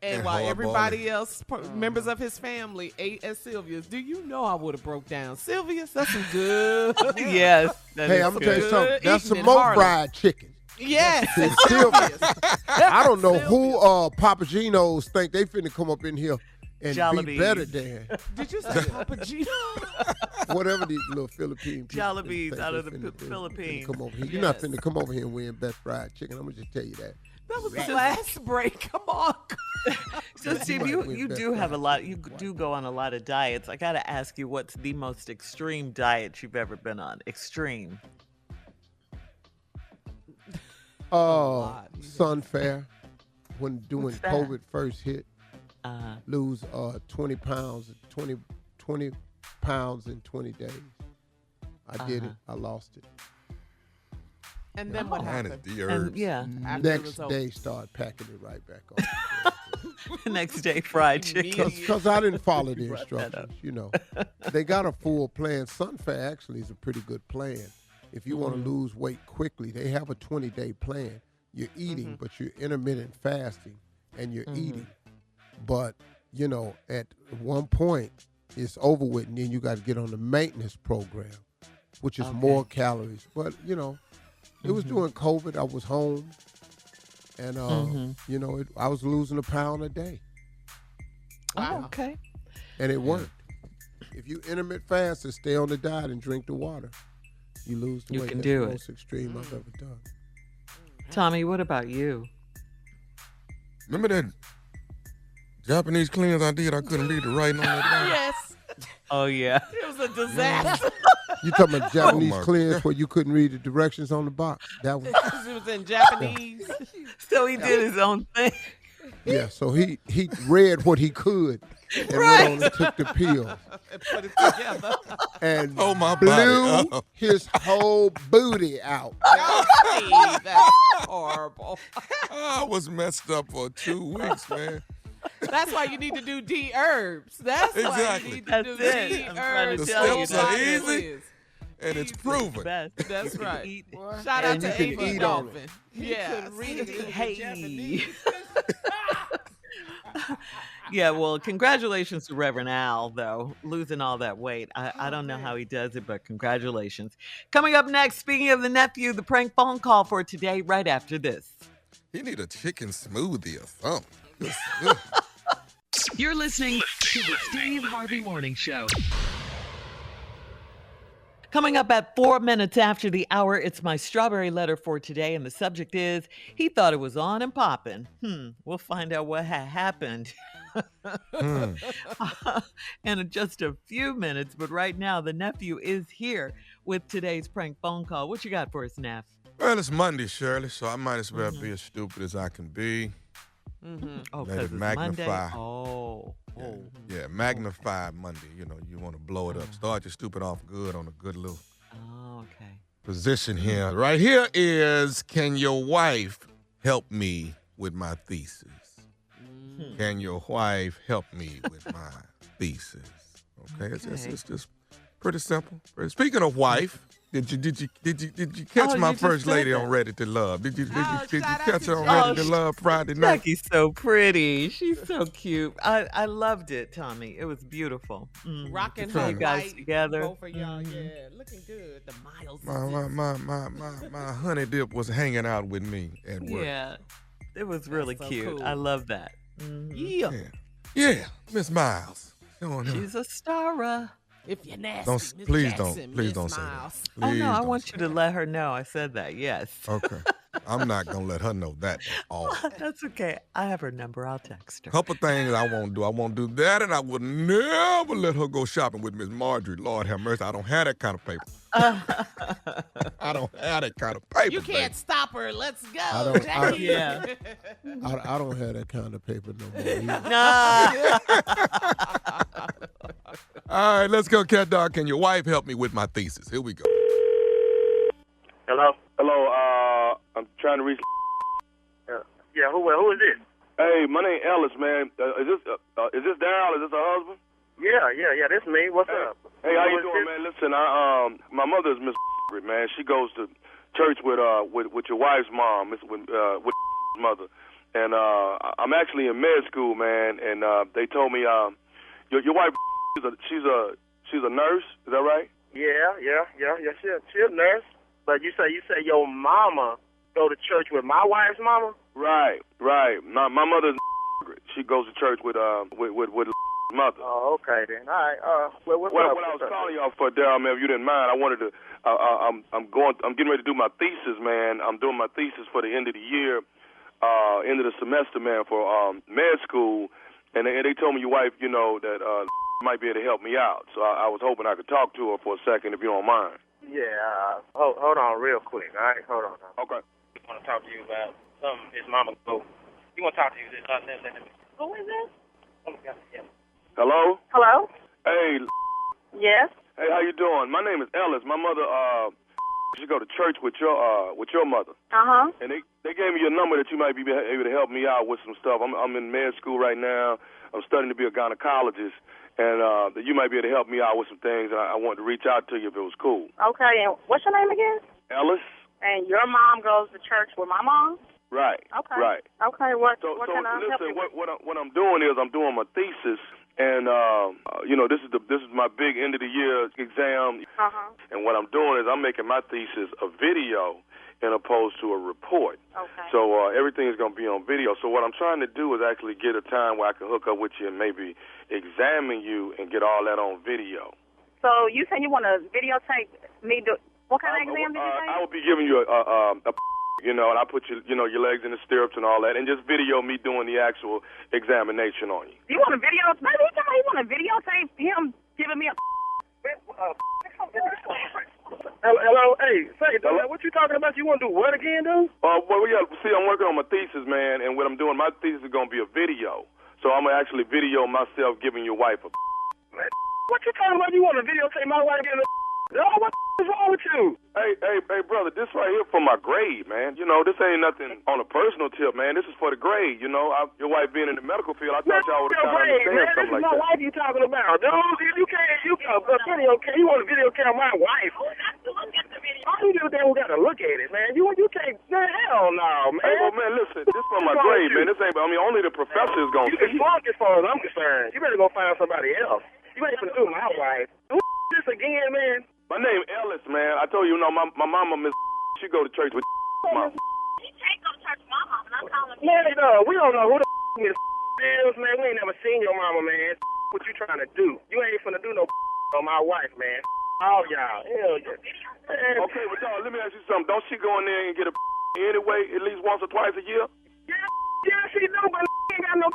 and while hard-boiled everybody else, members of his family, ate at Sylvia's. Do you know I would have broke down? Sylvia's, that's some good. Yes. Hey, I'm going to tell you good something. That's eating some in more Harlem. fried chicken. Yes. It's at Sylvia's. Sylvia's. I don't know who Papagenos think they finna come up in here and Jollibee. be better than Did you say Papa Gino? whatever these little Philippine people Jollibees think out they of the finna do. Philippines. Finna come over here. You're not finna come over here and win best fried chicken. I'm gonna just tell you that. That was the last break. Come on. So Steve, might you win do best have a fried lot. You do go on a lot of diets. I got to ask you, what's the most extreme diet you've ever been on? Extreme. Sunfair, when doing What's that? COVID first hit, lose 20 pounds in 20 days. I did it. I lost it. And then what That is happened? the herbs. And yeah, After it Next was over. day, start packing it right back on. the next day fried chicken. Because I didn't follow the brought that up. instructions, They got a full plan. Sunfair actually is a pretty good plan. If you want to lose weight quickly, they have a 20-day plan. You're eating, but you're intermittent fasting, and you're eating. But, at one point, it's over with, and then you got to get on the maintenance program, which is more calories. But, it was during COVID. I was home, and, I was losing a pound a day. Oh, okay. And it worked. If you intermittent fast and stay on the diet and drink the water, you lose the You weight. can That's do the it. most extreme I've ever done. Tommy, what about you? Remember that Japanese cleanse I did? I couldn't read the writing on that thing. Yes. Oh yeah. It was a disaster. You talking about Japanese my cleanse where you couldn't read the directions on the box? That was It was in Japanese. So he did his own thing. yeah. So he read what he could and went on and took the pill And put it together. and Oh, my blew body. Oh. his whole booty out. Steve, that's horrible. I was messed up for 2 weeks, man. That's why you need to do D herbs. That's why Exactly. you need to That's do it. D I'm trying to herbs. tell you steps are that. easy. And it's proven. Best. That's You can right. eat- Shout out And you to can Ava eat on Dolphin. Yeah. Hey. Yeah, well, congratulations to Reverend Al, though, losing all that weight. I don't know how he does it, but congratulations. Coming up next, speaking of the nephew, the prank phone call for today, right after this. He need a chicken smoothie or something. You're listening to the Steve Harvey Morning Show. Coming up at 4 minutes after the hour, it's my strawberry letter for today, and the subject is, he thought it was on and popping. We'll find out what happened. in just a few minutes. But right now, the nephew is here with today's prank phone call. What you got for us, Neff? Well, it's Monday, Shirley, so I might as well be as stupid as I can be. Oh, Let because it it's magnify. Monday? Oh. Yeah, magnify Monday. You know, you want to blow it up. Start your stupid off good on a good little Okay. position here. Right here is, can your wife help me with my thesis? Can your wife help me with my thesis? Okay, it's just pretty simple. Speaking of wife, did you catch my you first just said lady that. on Ready to Love? Did you shout out catch to her on Jackie. Ready to Love Friday night? Jackie's so pretty. She's so cute. I loved it, Tommy. It was beautiful. Rocking You her guys white, together. Both of y'all, yeah, looking good. The miles. My honey dip was hanging out with me at work. Yeah, it was really so cute. cool. I love that. Yeah. Yeah, Miss Miles. Showing her. She's a star. If you're nasty, Don't Miss please Jackson, don't Miss say that. Miles. Oh Please no, I don't want say you to let her know I said that. Yes. that. Okay, I'm not gonna let her know that at all. That's okay. I have her number. I'll text her. Couple things I won't do. I won't do that, and I would never let her go shopping with Miss Marjorie. Lord have mercy. I don't have that kind of paper. I don't have that kind of paper. You can't baby. stop her. Let's go. I- Jackie. Yeah. I don't have that kind of paper no more. either. No. All right, let's go, Cat Dog. Can your wife help me with my thesis? Here we go. Hello? Hello, I'm trying to reach. Yeah, who is this? Hey, my name Ellis, man. Is this Daryl? Is this her husband? Yeah, this me. What's up? Hey, how Who you is doing, this? man? Listen, my mother's Miss man. She goes to church with your wife's mom, with mother, and I'm actually in med school, man. And they told me your wife she's a nurse. Is that right? Yeah. She's a nurse. But you say your mama go to church with my wife's mama? Right. My mother's she goes to church with mother. Oh, okay then. All right. What's What up? I was calling y'all for, Daryl, man, if you didn't mind, I wanted to. I'm getting ready to do my thesis, man. I'm doing my thesis for the end of the year, end of the semester, man, for med school, and they told me your wife, that might be able to help me out. So I was hoping I could talk to her for a second, if you don't mind. Yeah. Hold on, real quick. All right. Hold on. Okay. I want to talk to you about something his mama go. You want to talk to you this? Who is this? Oh my God. Yeah. Hello. Hello? Hey. Yes? Hey, how you doing? My name is Ellis. My mother, she go to church with your mother. Uh-huh. And they gave me your number that you might be able to help me out with some stuff. I'm in med school right now. I'm studying to be a gynecologist, and that you might be able to help me out with some things. And I wanted to reach out to you if it was cool. Okay, and what's your name again? Ellis. And your mom goes to church with my mom? Right. Okay. Right. Okay, what So can I help listen, you with? what I'm doing is I'm doing my thesis, and this is my big end of the year exam. Uh-huh. And what I'm doing is I'm making my thesis a video, in opposed to a report. Okay. So everything is going to be on video. So what I'm trying to do is actually get a time where I can hook up with you and maybe examine you and get all that on video. So you said you want to videotape me do what kind of exam did you say? I will be giving you a and I put your legs in the stirrups and all that, and just video me doing the actual examination on you. You want to video? Maybe you want to videotape him giving me a. Hello, hey, say, what you talking about? You want to do what again, dude? See, I'm working on my thesis, man, and what I'm doing, my thesis is going to be a video. So I'm going to actually video myself giving your wife a. Man, what you talking about? You want to videotape my wife giving a. Oh, what is wrong with you? Hey, brother, this right here for my grade, man. This ain't nothing on a personal tip, man. This is for the grade, your wife being in the medical field, I thought y'all would have understand man, something like this is my that. wife you talking about, dude. You can't, you want to videotape my wife? How do you think we got to look at it, man? You can't, man, hell no, man. Hey, well, man, listen, this for my grade, man. This ain't, only the professor is going to see. You flunk as far as I'm concerned. You better go find somebody else. You ain't gonna do my wife. Who this again, man? My name Ellis, man. I told you, my mama, Miss, she go to church with mom. You can't go to church with my mom, and I'm calling you. Man, we don't know who the Miss is, man. We ain't never seen your mama, man. What you trying to do? You ain't finna do no on my wife, man. All y'all. Hell yeah. Man. Okay, but dog, let me ask you something. Don't she go in there and get a anyway, at least once or twice a year? Yeah, she do, but ain't got no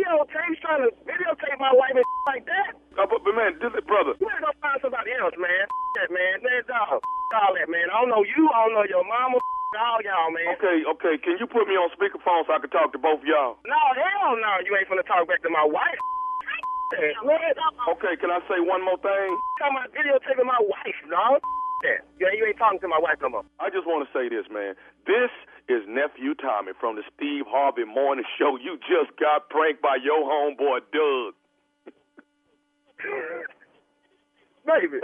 trying to videotape my wife and like that. But man, brother. You better go find somebody else, man. That, man. Dog. All that, man. I don't know you. I don't know your mama. All y'all, man. Okay. Can you put me on speakerphone so I can talk to both of y'all? No, hell no. You ain't finna talk back to my wife. Okay, can I say one more thing? Talking about videotaping my wife, dog. Yeah, you ain't talking to my wife no more. I just want to say this, man. This is Nephew Tommy from the Steve Harvey Morning Show. You just got pranked by your homeboy, Doug. Baby.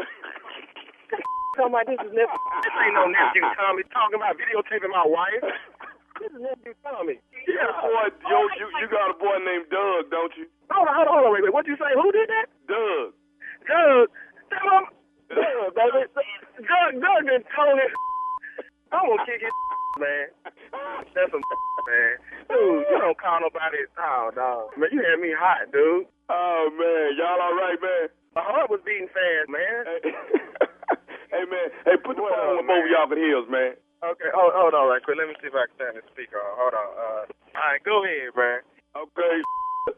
Talking about this is nephew. This ain't no nephew Tommy talking about videotaping my wife. This is nephew Tommy. Yeah, boy, you got a boy named Doug, don't you? Hold on, wait. What'd you say? Who did that? Doug. Doug, baby. Doug done told it. I'm gonna kick his man. That's some man. Dude, you don't call nobody. Oh, no. Man, you had me hot, dude. Oh, man. Y'all all right, man? My heart was beating fast, man. Hey, man. Hey, put the phone with both of y'all for heels, man. Okay, hold on right quick. Let me see if I can turn the speaker on. Hold on. All right, go ahead, man. Okay,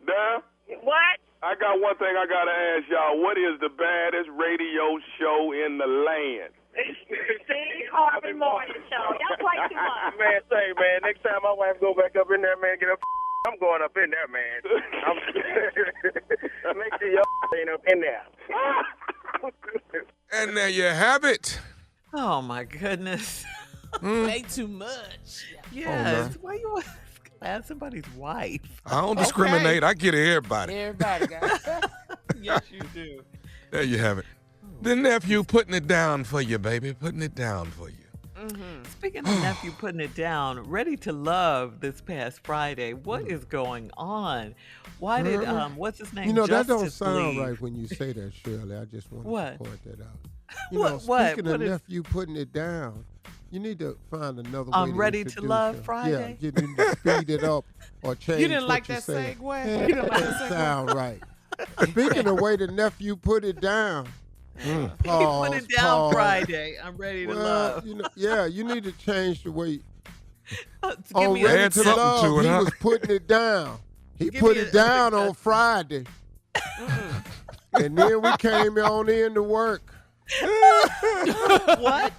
down. What? I got one thing I got to ask y'all. What is the baddest radio show in the land? Steve Harvey Morning Show. Y'all play too much. Man, say, man, next time my wife go back up in there, man, get up, I'm going up in there, man. Make sure y'all ain't up in there. And there you have it. Oh, my goodness. Play too much. Yes. Why you ask somebody's wife? I don't discriminate. I get everybody. Everybody got it. Yes, you do. There you have it. The nephew putting it down for you, baby. Putting it down for you. Mm-hmm. Speaking of nephew putting it down, Ready to Love this past Friday. What is going on? Why did what's his name? You know, Justice that don't sound leave? right when you say that, Shirley. I just want to point that out. You What- know, what? speaking What of is- nephew putting it down, you need to find another way On to Ready to introduce Love him. Friday? Yeah, you need to speed it up or change You didn't what like you're that saying. segue? Yeah, You didn't like that that segue? sound right. Speaking of way the nephew put it down. He Pause, put it down pause. Friday. I'm ready to Well, love. you know, you need to change the way. Give On me a Ready Add to something Love, to it, he huh? was putting it down. He Give put me it a down on Justice. Friday. And then we came on in to work. What?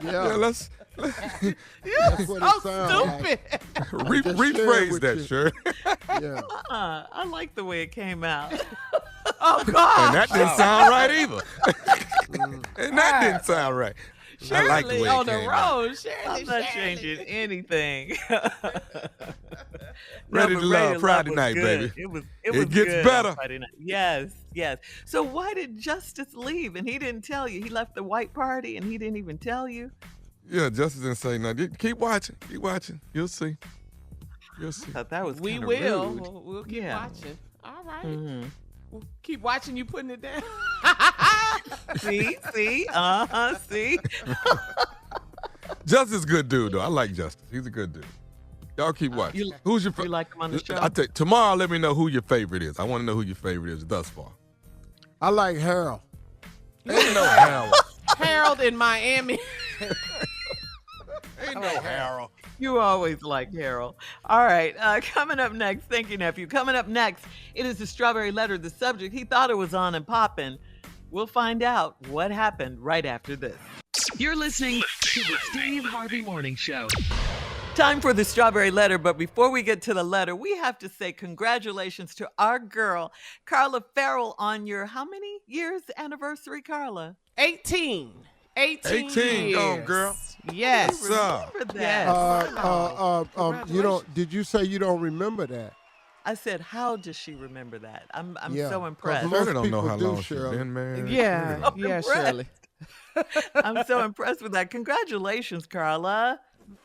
Yeah, let's That's what it sounds like. rephrase that, you. sure. Yeah. I like the way it came out. Oh, God. And that didn't sound right either. And that didn't sound right. I like the way on it the came out. road. Shirley, I'm not Shirley. changing anything. Ready but to Love Friday was night, good. baby. It was It gets good better. on Friday night. Yes. So why did Justice leave? And he didn't tell you. He left the white party and he didn't even tell you. Yeah, Justice didn't say nothing. Keep watching. You'll see. I thought that was We kinda will. rude. We'll keep Yeah. watching. All right. Mhm. We'll keep watching you putting it down. See? See? Justice good dude, though. I like Justice. He's a good dude. Y'all keep watching. You- Who's your You like him on the show? I tell you, tomorrow, let me know who your favorite is. I want to know who your favorite is thus far. I like Harold. Ain't no Harold. Harold in Miami. Ain't no Harold. You always like Harold. All right, coming up next, thank you, nephew. Coming up next, it is the Strawberry Letter, the subject. He thought it was on and popping. We'll find out what happened right after this. You're listening to the Steve Harvey Morning Show. Time for the Strawberry Letter, but before we get to the letter, we have to say congratulations to our girl, Carla Farrell, on your how many years anniversary, Carla? 18. 18 18, years. go on, girl. Yes. What's up? Remember Yes. that. You don't? Did you say you don't remember that? I said, how does she remember that? I'm Yeah, so 'cause impressed. most Shirley don't know people how do, long she's Shirley. been married. Yeah. I'm Yeah, impressed. Shirley. I'm so impressed with that. Congratulations, Carla.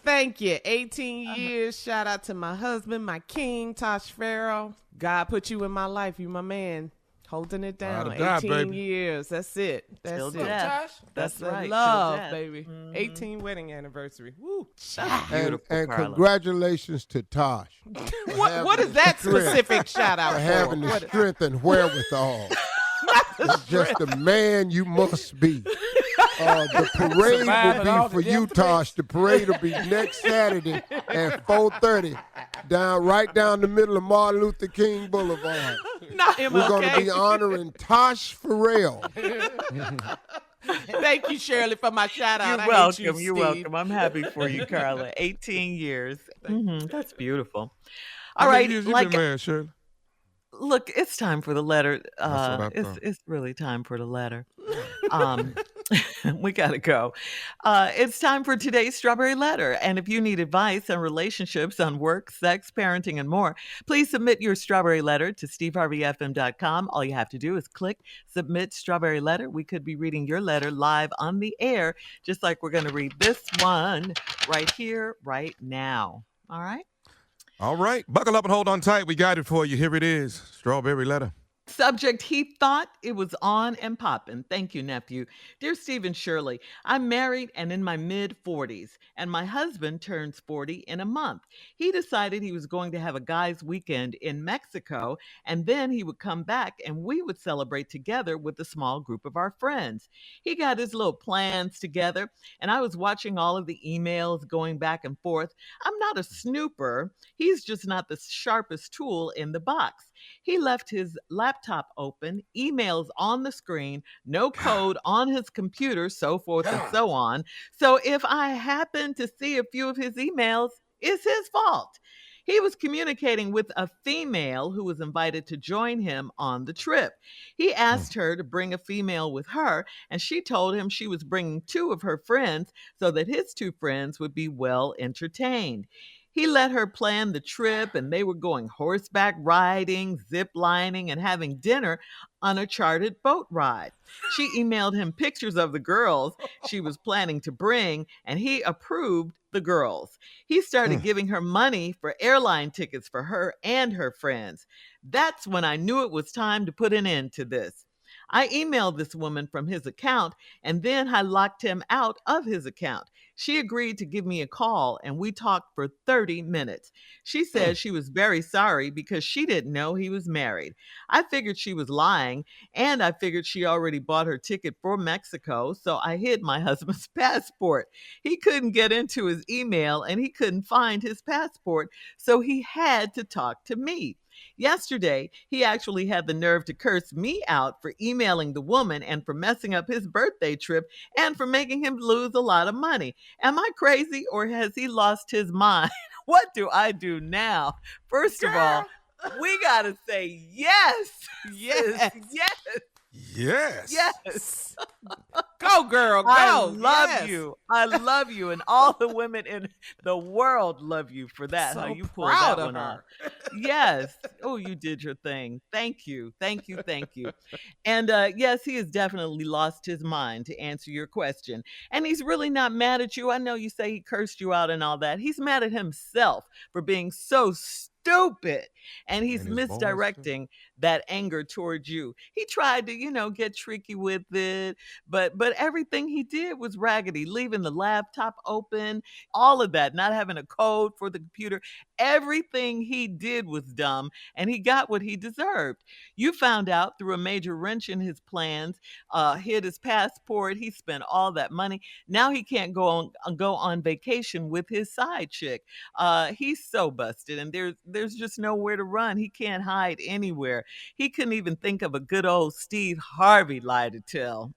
Thank you. 18 years. Shout out to my husband, my king, Tosh Farrell. God put you in my life. You my man. Holding it down. Ride or die, 18 baby. years. That's it. That's Till it. death. That's That's right. the till love, death. baby. Mhm. 18 wedding anniversary. Woo. And Carla. congratulations to Tosh What is that specific shout out for having the What- strength and wherewithal. It's just the man you must be. The parade Surviving will all be for the you, death Tosh. The parade will be next Saturday at 4:30 right down the middle of Martin Luther King Boulevard. Not We're going to be honoring Tosh Farrell. Thank you, Shirley, for my shout out. You're welcome. You're welcome. I'm happy for you, Carla. 18 years. That's beautiful. All right. You been married, Shirley? Look, it's time for the letter. That's what I thought. It's really time for the letter. We got to go. It's time for today's Strawberry Letter. And if you need advice on relationships, on work, sex, parenting, and more, please submit your Strawberry Letter to steveharveyfm.com. All you have to do is click Submit Strawberry Letter. We could be reading your letter live on the air, just like we're going to read this one right here, right now. All right? All right. Buckle up and hold on tight. We got it for you. Here it is. Strawberry Letter. Subject, he thought it was on and popping. Thank you, nephew. Dear Steve and Shirley, I'm married and in my mid-40s, and my husband turns 40 in a month. He decided he was going to have a guys' weekend in Mexico, and then he would come back and we would celebrate together with a small group of our friends. He got his little plans together, and I was watching all of the emails going back and forth. I'm not a snooper. He's just not the sharpest tool in the box. He left his laptop open, emails on the screen, no code on his computer, so forth and so on. So if I happen to see a few of his emails, it's his fault. He was communicating with a female who was invited to join him on the trip. He asked her to bring a female with her, and she told him she was bringing 2 of her friends so that his 2 friends would be well entertained. He let her plan the trip, and they were going horseback riding, zip lining, and having dinner on a chartered boat ride. She emailed him pictures of the girls she was planning to bring, and he approved the girls. He started giving her money for airline tickets for her and her friends. That's when I knew it was time to put an end to this. I emailed this woman from his account, and then I locked him out of his account. She agreed to give me a call, and we talked for 30 minutes. She said she was very sorry because she didn't know he was married. I figured she was lying, and I figured she already bought her ticket for Mexico, so I hid my husband's passport. He couldn't get into his email, and he couldn't find his passport, so he had to talk to me. Yesterday, he actually had the nerve to curse me out for emailing the woman and for messing up his birthday trip and for making him lose a lot of money. Am I crazy or has he lost his mind? What do I do now? First of all, we got to say yes. Yes. Yes. Yes. Yes. Go, girl. Go. I love Yes. you. I love you. And all the women in the world love you for that. So how you pulled proud that of one her. off. Yes. Oh, you did your thing. Thank you. Thank you. Thank you. And yes, he has definitely lost his mind, to answer your question. And he's really not mad at you. I know you say he cursed you out and all that. He's mad at himself for being so stupid. And he's And his boys, too. misdirecting that anger towards you. He tried to, get tricky with it, but everything he did was raggedy, leaving the laptop open, all of that, not having a code for the computer. Everything he did was dumb, and he got what he deserved. You found out through a major wrench in his plans, hid his passport, he spent all that money. Now he can't go on vacation with his side chick. He's so busted, and there's just nowhere to run. He can't hide anywhere. He couldn't even think of a good old Steve Harvey lie to tell.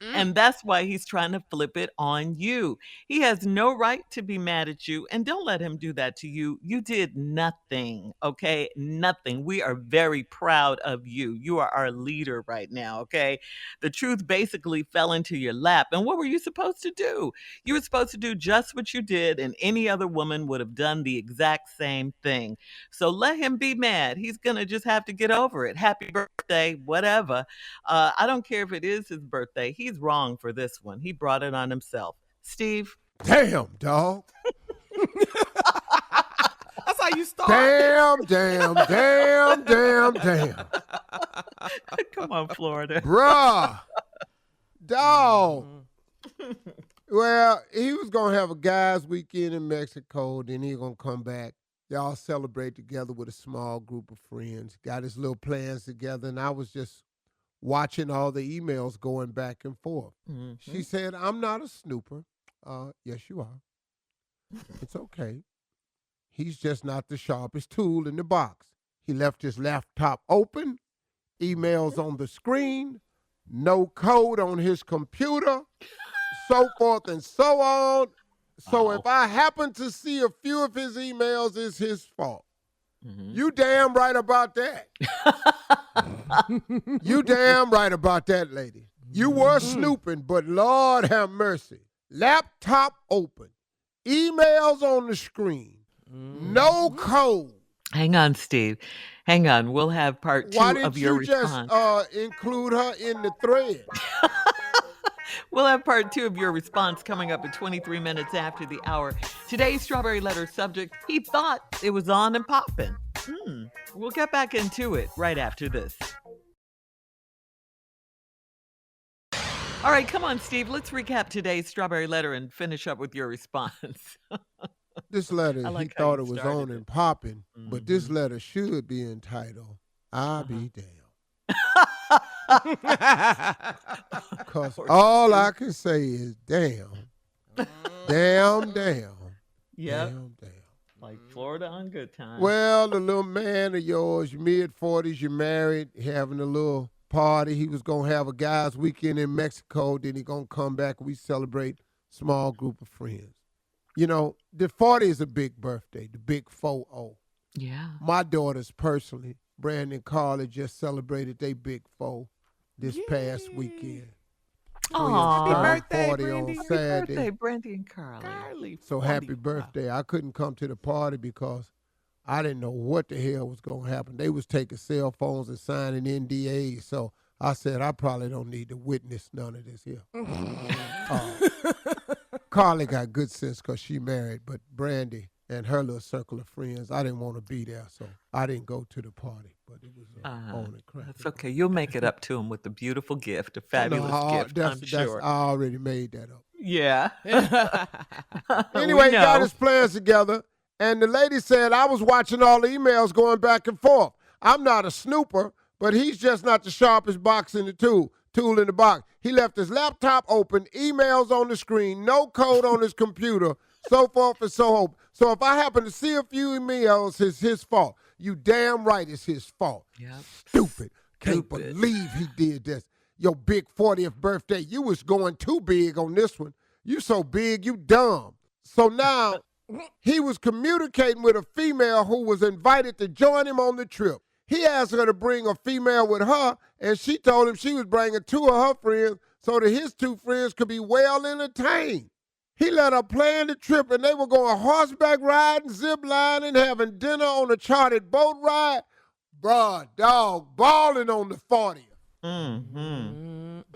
And that's why he's trying to flip it on you. He has no right to be mad at you, and don't let him do that to you. You did nothing, okay? Nothing. We are very proud of you. You are our leader right now, okay? The truth basically fell into your lap. And what were you supposed to do? You were supposed to do just what you did, and any other woman would have done the exact same thing. So let him be mad. He's going to just have to get over it. Happy birthday, whatever. I don't care if it is his birthday. He's wrong for this one. He brought it on himself. Steve? Damn, dog. That's how you start. Damn. Come on, Florida. Bruh. Dog. Well, he was going to have a guys' weekend in Mexico, then he going to come back. Y'all celebrate together with a small group of friends. Got his little plans together, and I was just watching all the emails going back and forth. Mm-hmm. She said, I'm not a snooper. Yes, you are. It's okay. He's just not the sharpest tool in the box. He left his laptop open, emails on the screen, no code on his computer, so forth and so on. So if I happen to see a few of his emails, it's his fault. You damn right about that. You damn right about that, lady. You were snooping, but Lord have mercy. Laptop open, emails on the screen, no code. Hang on, Steve. Hang on. We'll have part 2 of your response. Why didn't you just include her in the thread? We'll have part 2 of your response coming up at 23 minutes after the hour. Today's Strawberry Letter subject, he thought it was on and popping. We'll get back into it right after this. All right, come on, Steve. Let's recap today's Strawberry Letter and finish up with your response. This letter, like he how thought you it was started on it. and popping, but this letter should be entitled, I'll be damned. Because all I can say is, damn, damn, damn, Yep. damn, damn. Like Florida on good time. Well, the little man of yours, you're mid-40s, you're married, having a little party. He was going to have a guy's weekend in Mexico. Then he going to come back and we celebrate small group of friends. You know, the 40 is a big birthday, the big 4-0. Yeah. My daughters personally, Brandon and Carly, just celebrated their big 4 this past weekend. Aw. Happy birthday, 40 Brandy. on Happy Saturday. Birthday, Brandy and Carly. Carly, So 40. happy birthday. I couldn't come to the party because I didn't know what the hell was going to happen. They was taking cell phones and signing NDAs. So I said, I probably don't need to witness none of this here. Carly got good sense because she married, but Brandy and her little circle of friends, I didn't want to be there. So I didn't go to the party, but it was on and crap. That's okay. You'll make it up to him with a beautiful gift, a fabulous gift, I'm sure. I already made that up. Yeah. Anyway, he got his plans together, and the lady said, I was watching all the emails going back and forth. I'm not a snooper, but he's just not the sharpest tool in the box. He left his laptop open, emails on the screen, no code on his computer, so forth and so on. So if I happen to see a few emails, it's his fault. You damn right it's his fault. Yep. Stupid. Can't believe he did this. Your big 40th birthday, you was going too big on this one. You so big, you dumb. So now he was communicating with a female who was invited to join him on the trip. He asked her to bring a female with her, and she told him she was bringing 2 of her friends so that his 2 friends could be well entertained. He let her plan the trip, and they were going horseback riding, zip lining, having dinner on a chartered boat ride. Bruh, dog, balling on the 40th.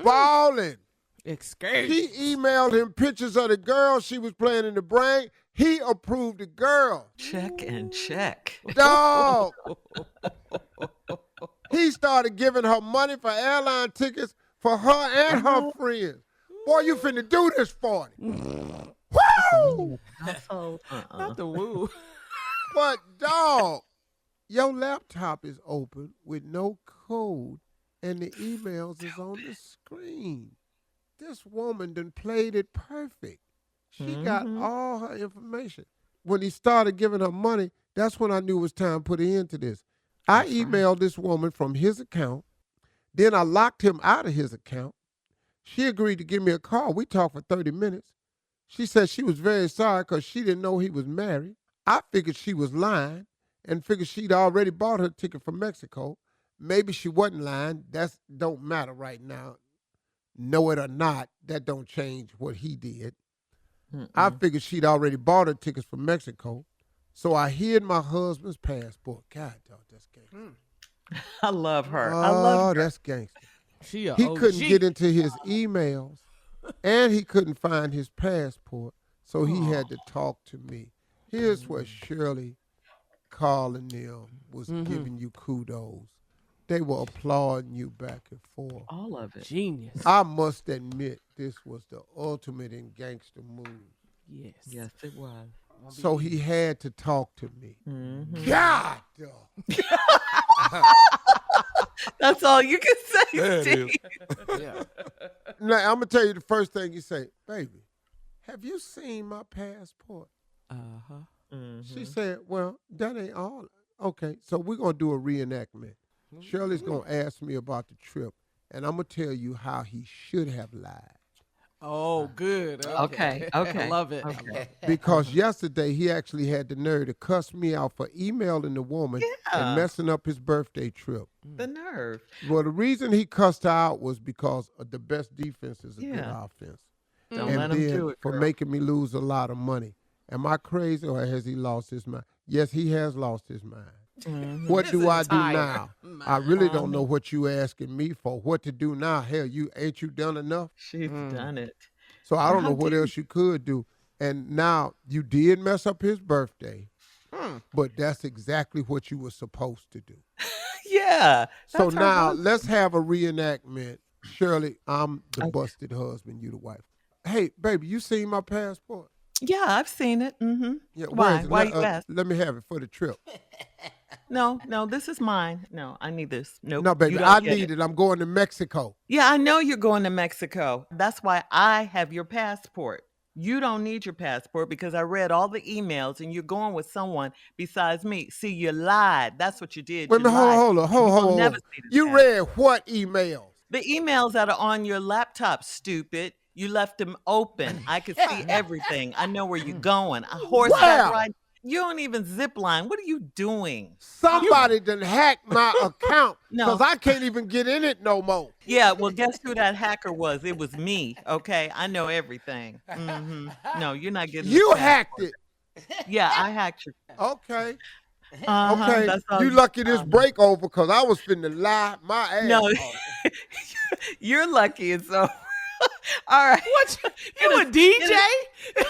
Balling. Excursion. She emailed him pictures of the girl she was planning to bring. He approved the girl. Check and check. Dog. He started giving her money for airline tickets for her and her friends. Boy, you finna do this 40. Woo! Not the woo. But, dog, your laptop is open with no code and the emails is on the screen. This woman done played it perfect. She got all her information. When he started giving her money, that's when I knew it was time to put an end to this. I emailed this woman from his account. Then I locked him out of his account. She agreed to give me a call. We talked for 30 minutes. She said she was very sorry because she didn't know he was married. I figured she was lying and figured she'd already bought her ticket from Mexico. Maybe she wasn't lying. That don't matter right now. Know it or not, that don't change what he did. I figured she'd already bought her tickets from Mexico. So I hid my husband's passport. God, dog, that's gangster. I love her. Oh, I love her. that's gangster. She a He OG. couldn't get into his emails, and he couldn't find his passport, so he had to talk to me. Here's what Shirley, Carl, and them was giving you kudos. They were applauding you back and forth. All of it. Genius. I must admit, this was the ultimate in gangster move. Yes. Yes, it was. So he had to talk to me. God, dog. That's all you can say, There it Steve. Yeah. Now, I'm going to tell you the first thing you say. Baby, have you seen my passport? Uh-huh. She said, well, that ain't all. Okay, so we're going to do a reenactment. Shirley's going to ask me about the trip, and I'm going to tell you how he should have lied. Oh, good. Okay. I love it. Okay. Because yesterday he actually had the nerve to cuss me out for emailing the woman and messing up his birthday trip. The nerve. Well, the reason he cussed her out was because the best defense is a good offense. Don't and let him then do it, for girl. making me lose a lot of money. Am I crazy or has he lost his mind? Yes, he has lost his mind. What do I do now? I really don't know what you asking me for. What to do now? Hell, ain't you done enough? She's done it. So I don't know what else you could do. And now you did mess up his birthday, but that's exactly what you were supposed to do. Yeah. So now let's have a reenactment. Shirley, I'm the busted husband, you the wife. Hey, baby, you seen my passport? Yeah, I've seen it. Mm-hmm. Yeah, Why? Why you ask? Let me have it for the trip. No, this is mine. No, I need this. Nope. No, baby, I need it. I'm going to Mexico. Yeah, I know you're going to Mexico. That's why I have your passport. You don't need your passport because I read all the emails and you're going with someone besides me. See, you lied. That's what you did. Wait a minute, hold on. You read what emails? The emails that are on your laptop, stupid. You left them open. I could see everything. I know where you're going. A horseback ride. You don't even zip line. What are you doing? Somebody done hacked my account because I can't even get in it no more. Yeah, well, guess who that hacker was? It was me, okay? I know everything. No, you're not getting You hacked it. Yeah, I hacked you. Okay. Okay, you lucky this break over because I was finna lie my ass No, you're lucky it's over. All right. What? You a DJ?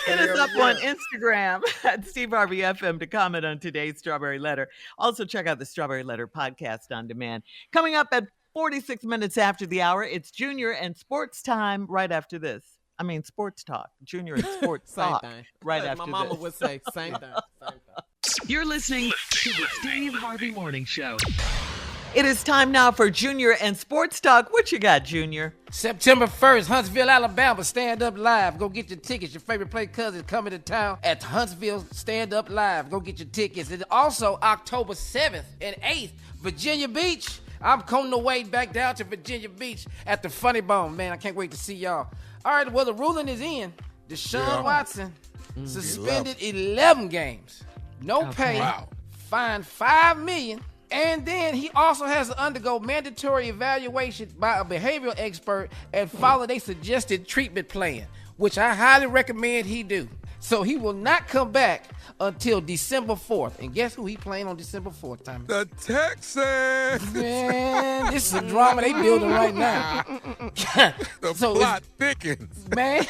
Hit us up on Instagram at Steve Harvey FM to comment on today's Strawberry Letter. Also, check out the Strawberry Letter podcast on demand. Coming up at 46 minutes after the hour, it's Junior and Sports Time right after this. I mean, Sports Talk. Junior and Sports Talk thing. right after My mama this. would say same thing. You're listening to the Steve Harvey Morning Show. It is time now for Junior and Sports Talk. What you got, Junior? September 1st, Huntsville, Alabama, Stand Up Live. Go get your tickets. Your favorite play cousin coming to town at Huntsville Stand Up Live. Go get your tickets. And also October 7th and 8th, Virginia Beach. I'm on the way back down to Virginia Beach at the Funny Bone. Man, I can't wait to see y'all. All right, well, the ruling is in. Deshaun Watson suspended 11 games. No pay. Fined $5 million. And then he also has to undergo mandatory evaluation by a behavioral expert and follow their suggested treatment plan, which I highly recommend he do. So he will not come back until December 4th. And guess who he playing on December 4th, Tommy? The Texans. Man, this is a drama they building right now. The plot thickens. Man,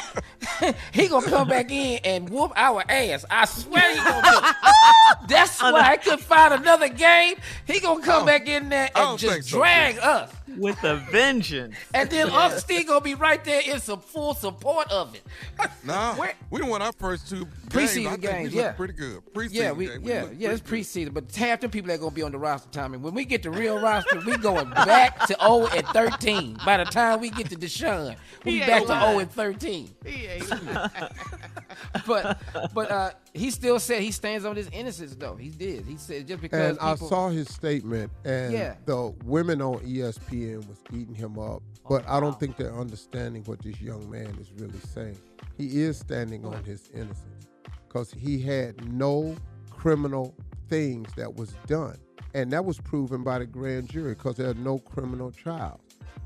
he gonna come back in and whoop our ass. I swear he gonna do it. That's why I couldn't find another game. He gonna come back in there and just drag us. With a vengeance. And then us still gonna be right there in some full support of it. No, we won our first two preseason games. Yeah, pretty good. Preseason it's preseason, but half the people that gonna be on the roster, Tommy. When we get the real roster, we going back to 0-13. By the time we get to Deshaun, we back to 0-13. He ain't But he still said he stands on his innocence, though. He did. He said just because. And I saw his statement, and the women on ESPN was eating him up. But I don't think they're understanding what this young man is really saying. He is standing on his innocence because he had no criminal things that was done. And that was proven by the grand jury because there are no criminal trials.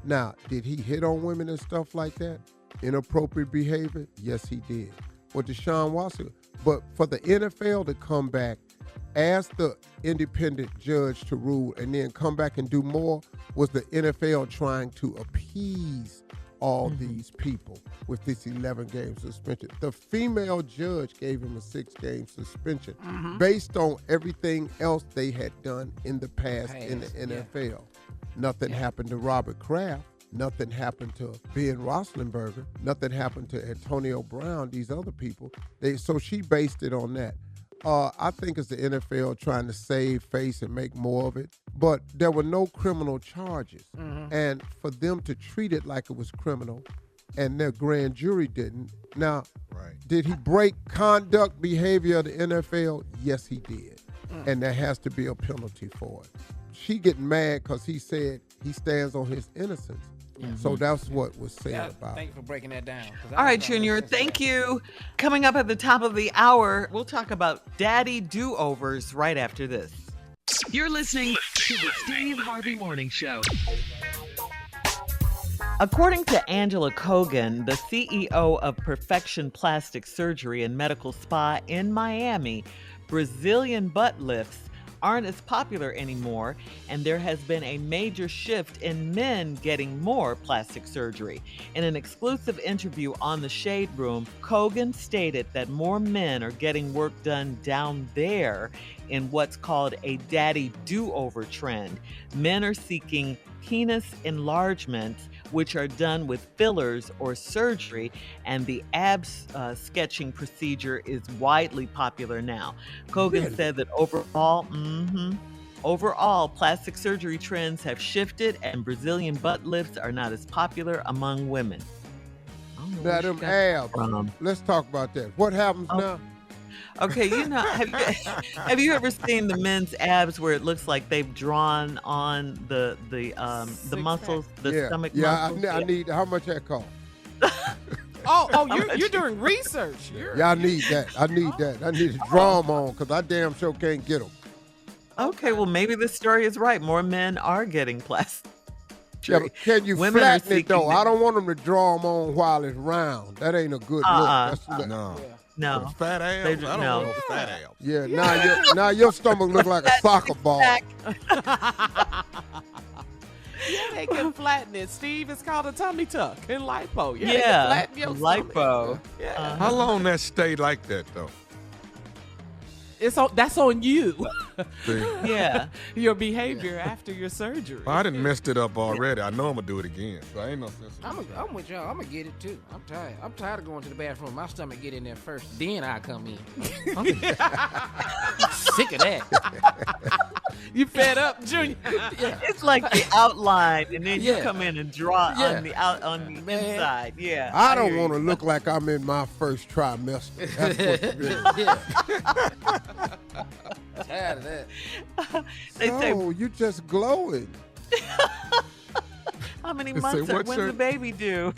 Now, did he hit on women and stuff like that? Inappropriate behavior? Yes, he did. With Deshaun Watson. But for the NFL to come back, ask the independent judge to rule, and then come back and do more, was the NFL trying to appease all these people with this 11-game suspension. The female judge gave him a 6-game suspension based on everything else they had done in the past in the NFL. Nothing happened to Robert Kraft. Nothing happened to Ben Roethlisberger. Nothing happened to Antonio Brown, these other people. So she based it on that. I think it's the NFL trying to save face and make more of it. But there were no criminal charges. And for them to treat it like it was criminal and the grand jury didn't. Now, Right. did he break conduct behavior of the NFL? Yes, he did. And there has to be a penalty for it. She getting mad because he said he stands on his innocence. So that's what was said about Thank you for breaking that down. All right, Junior, thank you. Coming up at the top of the hour, we'll talk about daddy do-overs right after this. You're listening to the Steve Harvey Morning Show. According to Angela Kogan, the CEO of Perfection Plastic Surgery and Medical Spa in Miami, Brazilian butt lifts aren't as popular anymore, and there has been a major shift in men getting more plastic surgery. In an exclusive interview on The Shade Room, Kogan stated that more men are getting work done down there in what's called a daddy do-over trend. Men are seeking penis enlargements, which are done with fillers or surgery, and the abs sketching procedure is widely popular now. Kogan said that overall, plastic surgery trends have shifted, and Brazilian butt lifts are not as popular among women. Now, them abs. Let's talk about that. What happens now? Okay, have you ever seen the men's abs where it looks like they've drawn on the muscles, the stomach muscles? I need. How much that cost? You're doing research. I need that. I need to draw them on because I damn sure can't get them. Okay, well maybe this story is right. More men are getting plastic. Yeah, but can you Women flatten it though? I don't want them to draw them on while it's round. That ain't a good look. No. Fat abs? I don't know fat abs. Yeah, now your stomach look like a soccer ball. They can flatten it. Steve, it's called a tummy tuck in lipo. Yeah, they can flatten your lipo. stomach. Yeah. How long that stay like that though? That's on you. Yeah. Your behavior after your surgery. Well, I done messed it up already. I know I'm gonna do it again, so I ain't no sense. I'm with y'all. I'm gonna get it too. I'm tired. I'm tired of going to the bathroom. My stomach get in there first, then I come in. I'm sick of that. You fed up, Junior? Yeah. It's like the outline, and then you come in and draw on the inside. Yeah. I don't want to look like I'm in my first trimester. That's what it is. Tired of that. No, you just glowing. How many months? When's the baby due?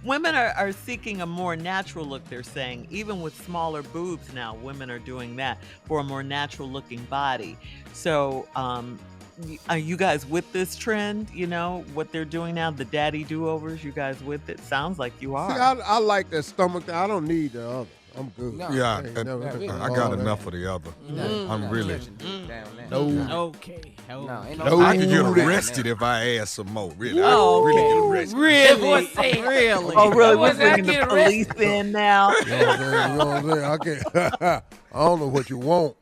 Women are seeking a more natural look, they're saying. Even with smaller boobs now, women are doing that for a more natural looking body. So are you guys with this trend? You know, what they're doing now, the daddy do-overs, you guys with it? Sounds like you are. See, I like that stomach. I don't need the other. I'm good. No. Yeah, I got enough of the other. I'm really. Okay. I could get arrested if I ask some more. Really, I Oh, could really get arrested. Really? Oh, really? We're bringing the police in now. You know what I'm saying? I don't know what you want.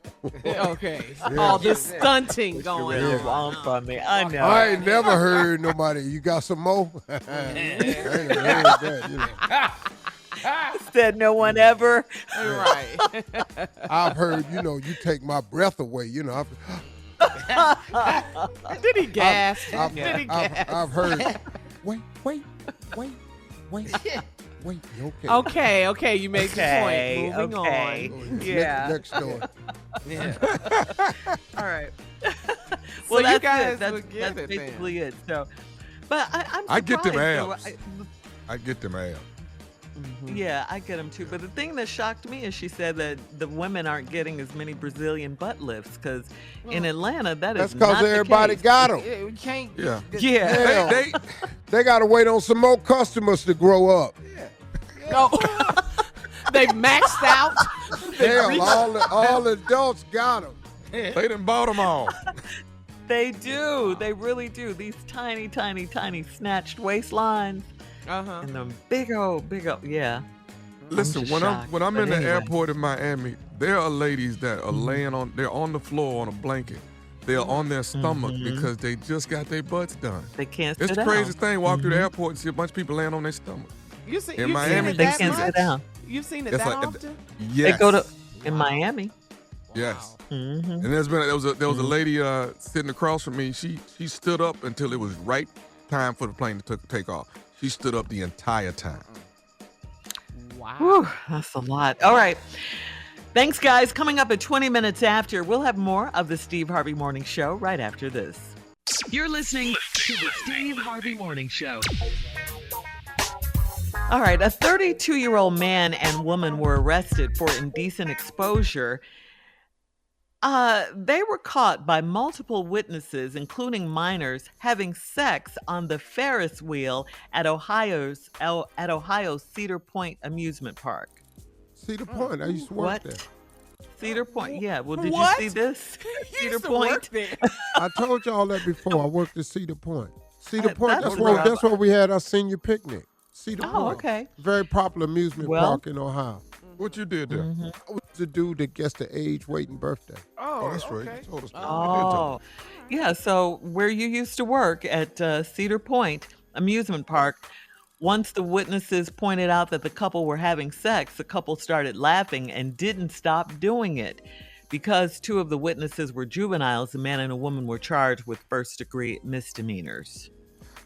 Okay. All this stunting going You on. want from me. I know. I ain't never heard nobody. You got some more? I ain't heard that, you know. Said no one ever. Right. I've heard, you take my breath away. Did he gasp? I've heard. Wait. Okay. You made your point. Moving on. Yeah. Next story. All right. So that's you guys it. That's would get it basically it. So, but I'm I get them surprised, abs. though. I get them abs. Yeah, I get them too. But the thing that shocked me is she said that the women aren't getting as many Brazilian butt lifts because in Atlanta That's is because not everybody the case. got them. Yeah, we can't. Yeah. Hell, they got to wait on some more customers to grow up. No. They maxed out. Hell, all the adults got them. They done bought them all. They do. They really do. These tiny, tiny, tiny snatched waistlines. And them big old, yeah. Listen, when I'm in the airport in Miami, there are ladies that are they're on the floor on a blanket. They're on their stomach because they just got their butts done. They can't It's sit the down. craziest thing. Walk through the airport and see a bunch of people laying on their stomach. In Miami, they can't sit down. You've seen it It's that like- often? Yes. They go in Miami. Yes. Mm-hmm. And there was a lady sitting across from me. She stood up until it was right time for the plane to take off. She stood up the entire time. Wow. Whew, that's a lot. All right. Thanks, guys. Coming up at 20 minutes after, we'll have more of the Steve Harvey Morning Show right after this. You're listening to the Steve Harvey Morning Show. All right. A 32-year-old man and woman were arrested for indecent exposure. They were caught by multiple witnesses, including minors, having sex on the Ferris wheel at Ohio's Cedar Point amusement park. Cedar Point, I used to work there. Cedar Point, yeah. Well, did What? you see this? You Cedar used to Point. work there. I told y'all that before. I worked at Cedar Point. Cedar Point, that's that's where we had our senior picnic. Cedar Oh, Point. okay. Very popular amusement park in Ohio. What you did there? I was the dude that gets the age, weight, and birthday. Oh, that's right. You told us. Oh, yeah. So where you used to work at Cedar Point Amusement Park, once the witnesses pointed out that the couple were having sex, the couple started laughing and didn't stop doing it. Because two of the witnesses were juveniles, a man and a woman were charged with first-degree misdemeanors.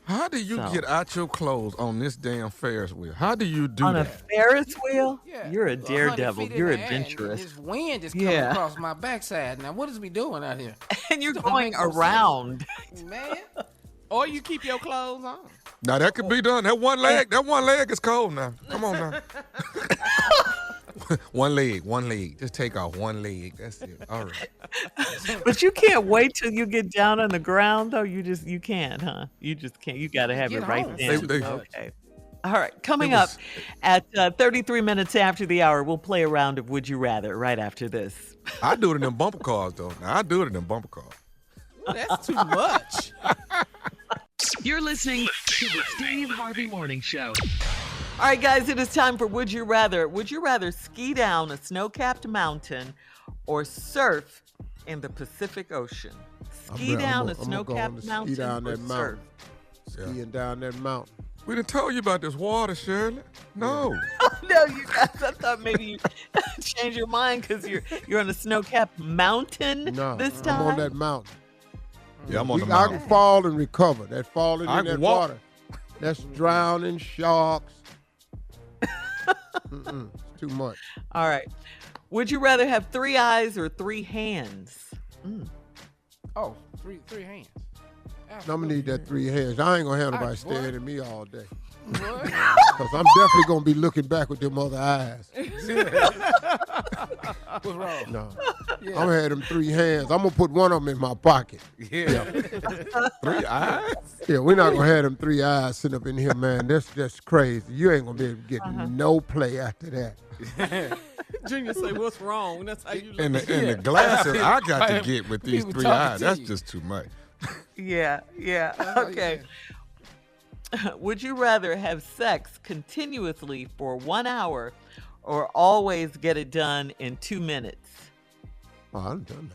How do you get out your clothes on this damn Ferris wheel? How do you do On that? a Ferris wheel? Yeah. You're a 100 daredevil. feet in You're the air, and adventurous. This wind is coming Yeah. across my backside. Now, what is we doing out here? And you're Don't going make no around. Man. Or you keep your clothes on. Now that could be done. That one leg is cold now. Come on now. one leg. Just take off one leg. That's it. All right. But you can't wait till you get down on the ground, though. You can't, huh? You just can't. You got to have Get it right home. then. Okay. All right. Coming up at 33 minutes after the hour, we'll play a round of Would You Rather right after this. I do it in them bumper cars, though. Now, I do it in them bumper cars. That's too much. You're listening to the Steve Harvey Morning Show. All right, guys, it is time for Would You Rather. Would you rather ski down a snow-capped mountain or surf in the Pacific Ocean? Ski down a snow-capped mountain Ski down or that surf? mountain. Skiing down that mountain. We done told you about this water, Shirley. No. No, you guys, I thought maybe you change your mind because you're on a snow-capped mountain this time. I'm on that mountain. Yeah, I'm on the I mountain. can fall and recover. That falling I in can that walk. water. That's drowning, sharks. It's too much. All right. Would you rather have 3 eyes or 3 hands? Oh, three hands. I'm going to need that 3 hands. I ain't going to have nobody staring at me all day. What? Because I'm definitely going to be looking back with them other eyes. What's wrong? No. I'm going to have them 3 hands. I'm going to put one of them in my pocket. Yeah. 3 eyes? Yeah, we're not going to have them 3 eyes sitting up in here, man. That's crazy. You ain't going to be able to get no play after that. Junior say, what's wrong? That's how you look. And the glasses I got to get with these People 3 talking eyes, to that's you. just too much. Yeah. Okay. Would you rather have sex continuously for 1 hour or always get it done in 2 minutes? Oh, I'm done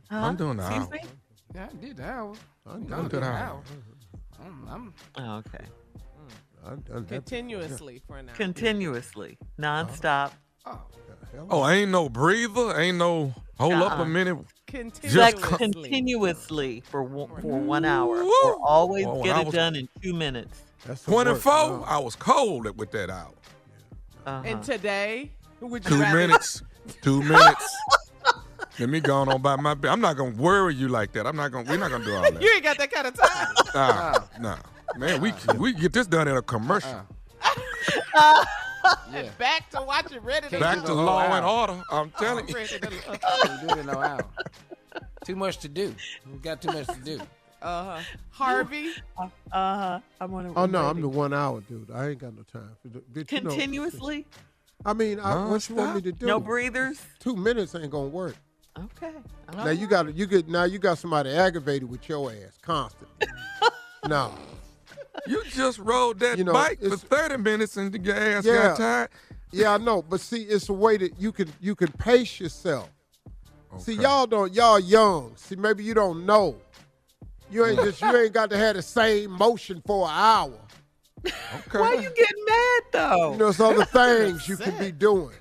now. I'm doing the Excuse hour. me? Yeah, I did the hour. I'm I'm doing the hour. I'm Oh, okay. I'm done. Continuously for an hour. Continuously, nonstop. Oh, ain't no breather? Ain't no hold up a minute? Sex Continuously. continuously for 1 hour Woo! or always Oh, when get I it was- done in 2 minutes. That's some work. 24? No. I was cold with that hour. And today, would you 2 rather minutes. 2 minutes. Let me go on by my bed. I'm not gonna worry you like that. We're not gonna do all that. You ain't got that kind of time. Nah. Man, we get this done at a commercial. yeah. Back to watching Ready to Back do to the whole law hour. and order. I'm telling you. Ready to We do it in no hour. Too much to do. We got too much to do. Harvey, I'm on Oh, no, I'm the 1 hour dude. I ain't got no time. But, you know, continuously. I mean, what you want me to do? No breathers. 2 minutes ain't going to work. Okay. Now you got somebody aggravated with your ass constantly. No. You just rode that You know, bike for it's- 30 minutes and your ass Yeah. got tired. Yeah, I know, but see, it's a way that you can pace yourself. See, Okay. y'all young. See, maybe you don't know. You ain't got to have the same motion for an hour. Okay. Why you getting mad though? You know, there's other things you can be doing.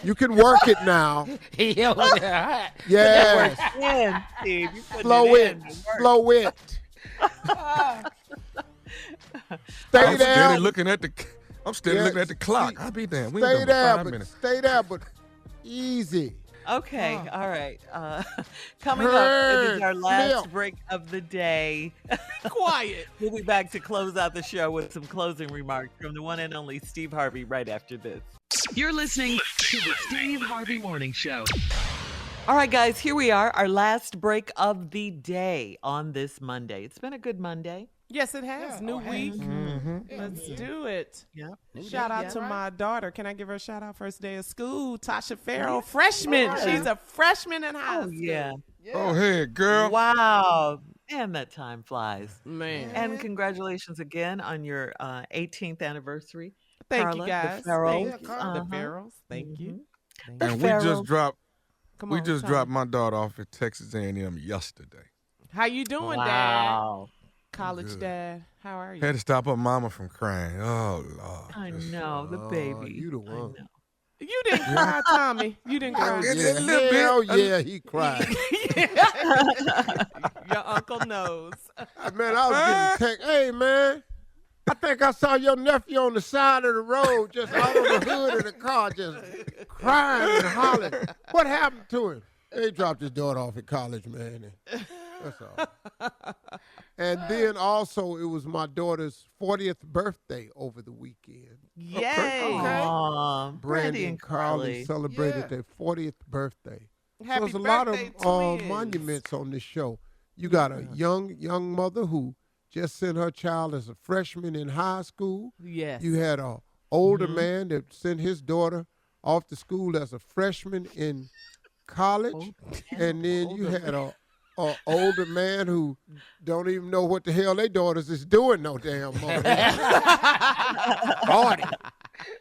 You can work it now. Yeah, well, yeah. Yes. In, Steve. You putting Slow it. in. Slow it. Stay there. I'm looking at the clock. I'll be damned. We Stay ain't done there, 5 but minutes. stay there, but easy. Okay, all right. Coming up, it is our last break of the day. Quiet. We'll be back to close out the show with some closing remarks from the one and only Steve Harvey right after this. You're listening to the Steve Harvey Morning Show. All right, guys, here we are, our last break of the day on this Monday. It's been a good Monday. Yes, it has. New week. Let's do it. Yeah. Shout out to my daughter. Can I give her a shout out? First day of school. Tasha Farrell, freshman. She's a freshman in high school. Yeah. Oh, hey, girl. Wow. Man, that time flies. Man. And congratulations again on your 18th anniversary. Thank Carla, you, guys. The Farrells. The Farrells. Thank you. And we just dropped my daughter off at Texas A&M yesterday. How you doing, Dad? College Good. Dad. How are you? Had to stop her mama from crying. Oh, Lord. I know, the baby. You the one. You didn't cry, Tommy. You didn't cry. Hell yeah, he cried. Your uncle knows. Man, I was getting text. Hey, man, I think I saw your nephew on the side of the road, just out on the hood of the car, just crying and hollering. What happened to him? They dropped his daughter off at college, man. That's all. And then also, it was my daughter's 40th birthday over the weekend. Yay! Aw, Brandy and Carly celebrated their 40th birthday. So there's a lot of monuments on this show. You got a young mother who just sent her child as a freshman in high school. Yes. You had a older man that sent his daughter off to school as a freshman in college. And then you had a older man who don't even know what the hell their daughters is doing no damn more. 40.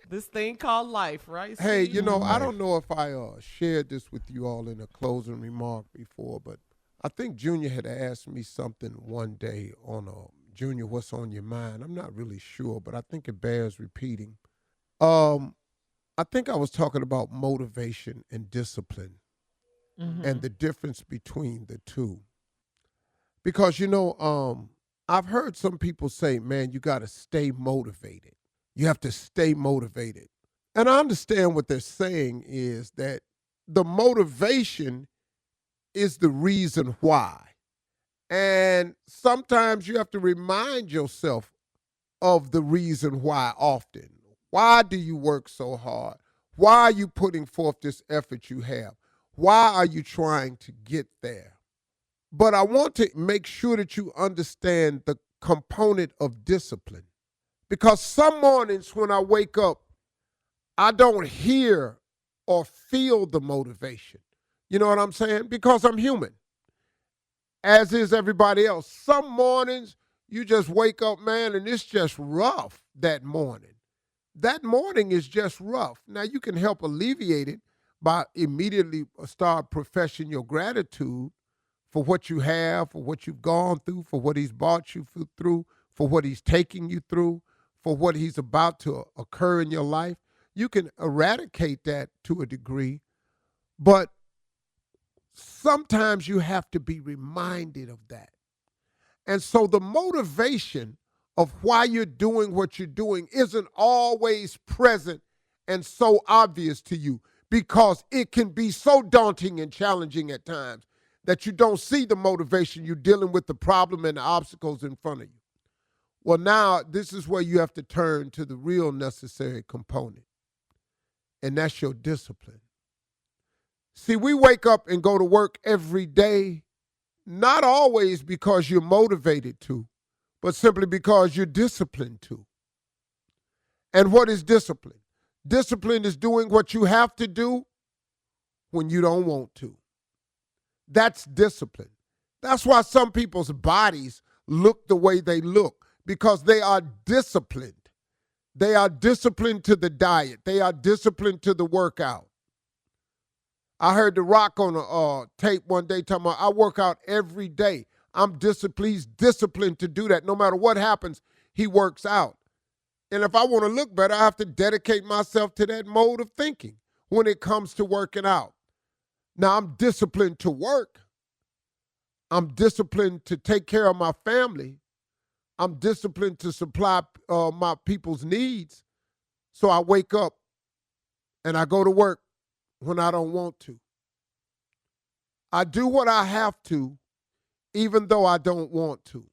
This thing called life, right? Hey, Steve? I don't know if I shared this with you all in a closing remark before, but I think Junior had asked me something one day on Junior, what's on your mind? I'm not really sure, but I think it bears repeating. I think I was talking about motivation and discipline. And the difference between the two. Because, I've heard some people say, man, you got to stay motivated. You have to stay motivated. And I understand what they're saying is that the motivation is the reason why. And sometimes you have to remind yourself of the reason why often. Why do you work so hard? Why are you putting forth this effort you have? Why are you trying to get there? But I want to make sure that you understand the component of discipline. Because some mornings when I wake up, I don't hear or feel the motivation. You know what I'm saying? Because I'm human, as is everybody else. Some mornings you just wake up, man, and it's just rough that morning. That morning is just rough. Now, you can help alleviate it by immediately start professing your gratitude for what you have, for what you've gone through, for what he's brought you through, for what he's taking you through, for what he's about to occur in your life. You can eradicate that to a degree, but sometimes you have to be reminded of that. And so the motivation of why you're doing what you're doing isn't always present and so obvious to you, because it can be so daunting and challenging at times that you don't see the motivation. You're dealing with the problem and the obstacles in front of you. Well, now this is where you have to turn to the real necessary component, and that's your discipline. See, we wake up and go to work every day, not always because you're motivated to, but simply because you're disciplined to. And what is discipline? Discipline is doing what you have to do when you don't want to. That's discipline. That's why some people's bodies look the way they look, because they are disciplined. They are disciplined to the diet. They are disciplined to the workout. I heard The Rock on a tape one day talking about, I work out every day. I'm disciplined. He's disciplined to do that. No matter what happens, he works out. And if I want to look better, I have to dedicate myself to that mode of thinking when it comes to working out. Now, I'm disciplined to work. I'm disciplined to take care of my family. I'm disciplined to supply my people's needs. So I wake up and I go to work when I don't want to. I do what I have to, even though I don't want to.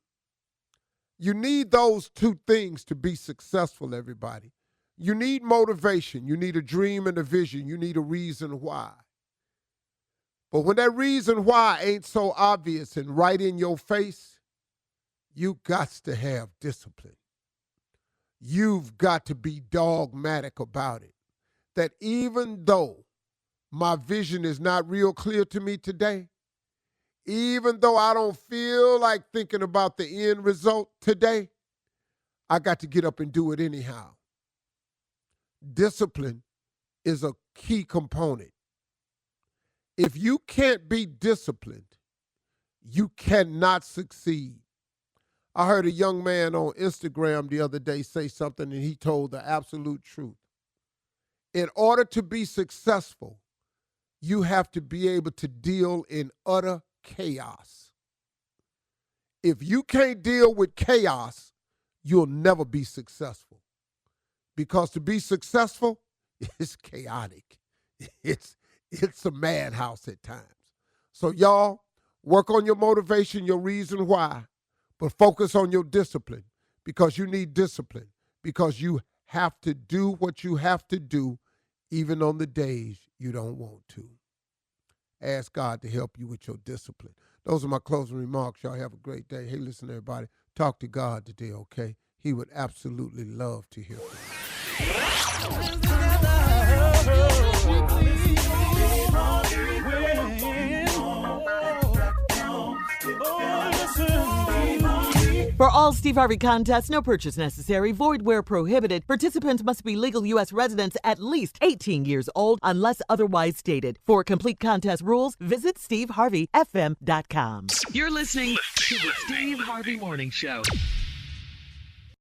You need those two things to be successful, everybody. You need motivation. You need a dream and a vision. You need a reason why. But when that reason why ain't so obvious and right in your face, you got to have discipline. You've got to be dogmatic about it. That even though my vision is not real clear to me today, even though I don't feel like thinking about the end result today, I got to get up and do it anyhow. Discipline is a key component. If you can't be disciplined, you cannot succeed. I heard a young man on Instagram the other day say something, and he told the absolute truth. In order to be successful, you have to be able to deal in utter chaos. If you can't deal with chaos, you'll never be successful. Because to be successful, it's chaotic. It's a madhouse at times. So y'all, work on your motivation, your reason why, but focus on your discipline, because you need discipline, because you have to do what you have to do even on the days you don't want to. Ask God to help you with your discipline. Those are my closing remarks. Y'all have a great day. Hey, listen, everybody, talk to God today, okay? He would absolutely love to hear from you. For all Steve Harvey contests, no purchase necessary, void where prohibited. Participants must be legal U.S. residents at least 18 years old unless otherwise stated. For complete contest rules, visit SteveHarveyFM.com. You're listening to the Steve Harvey Morning Show.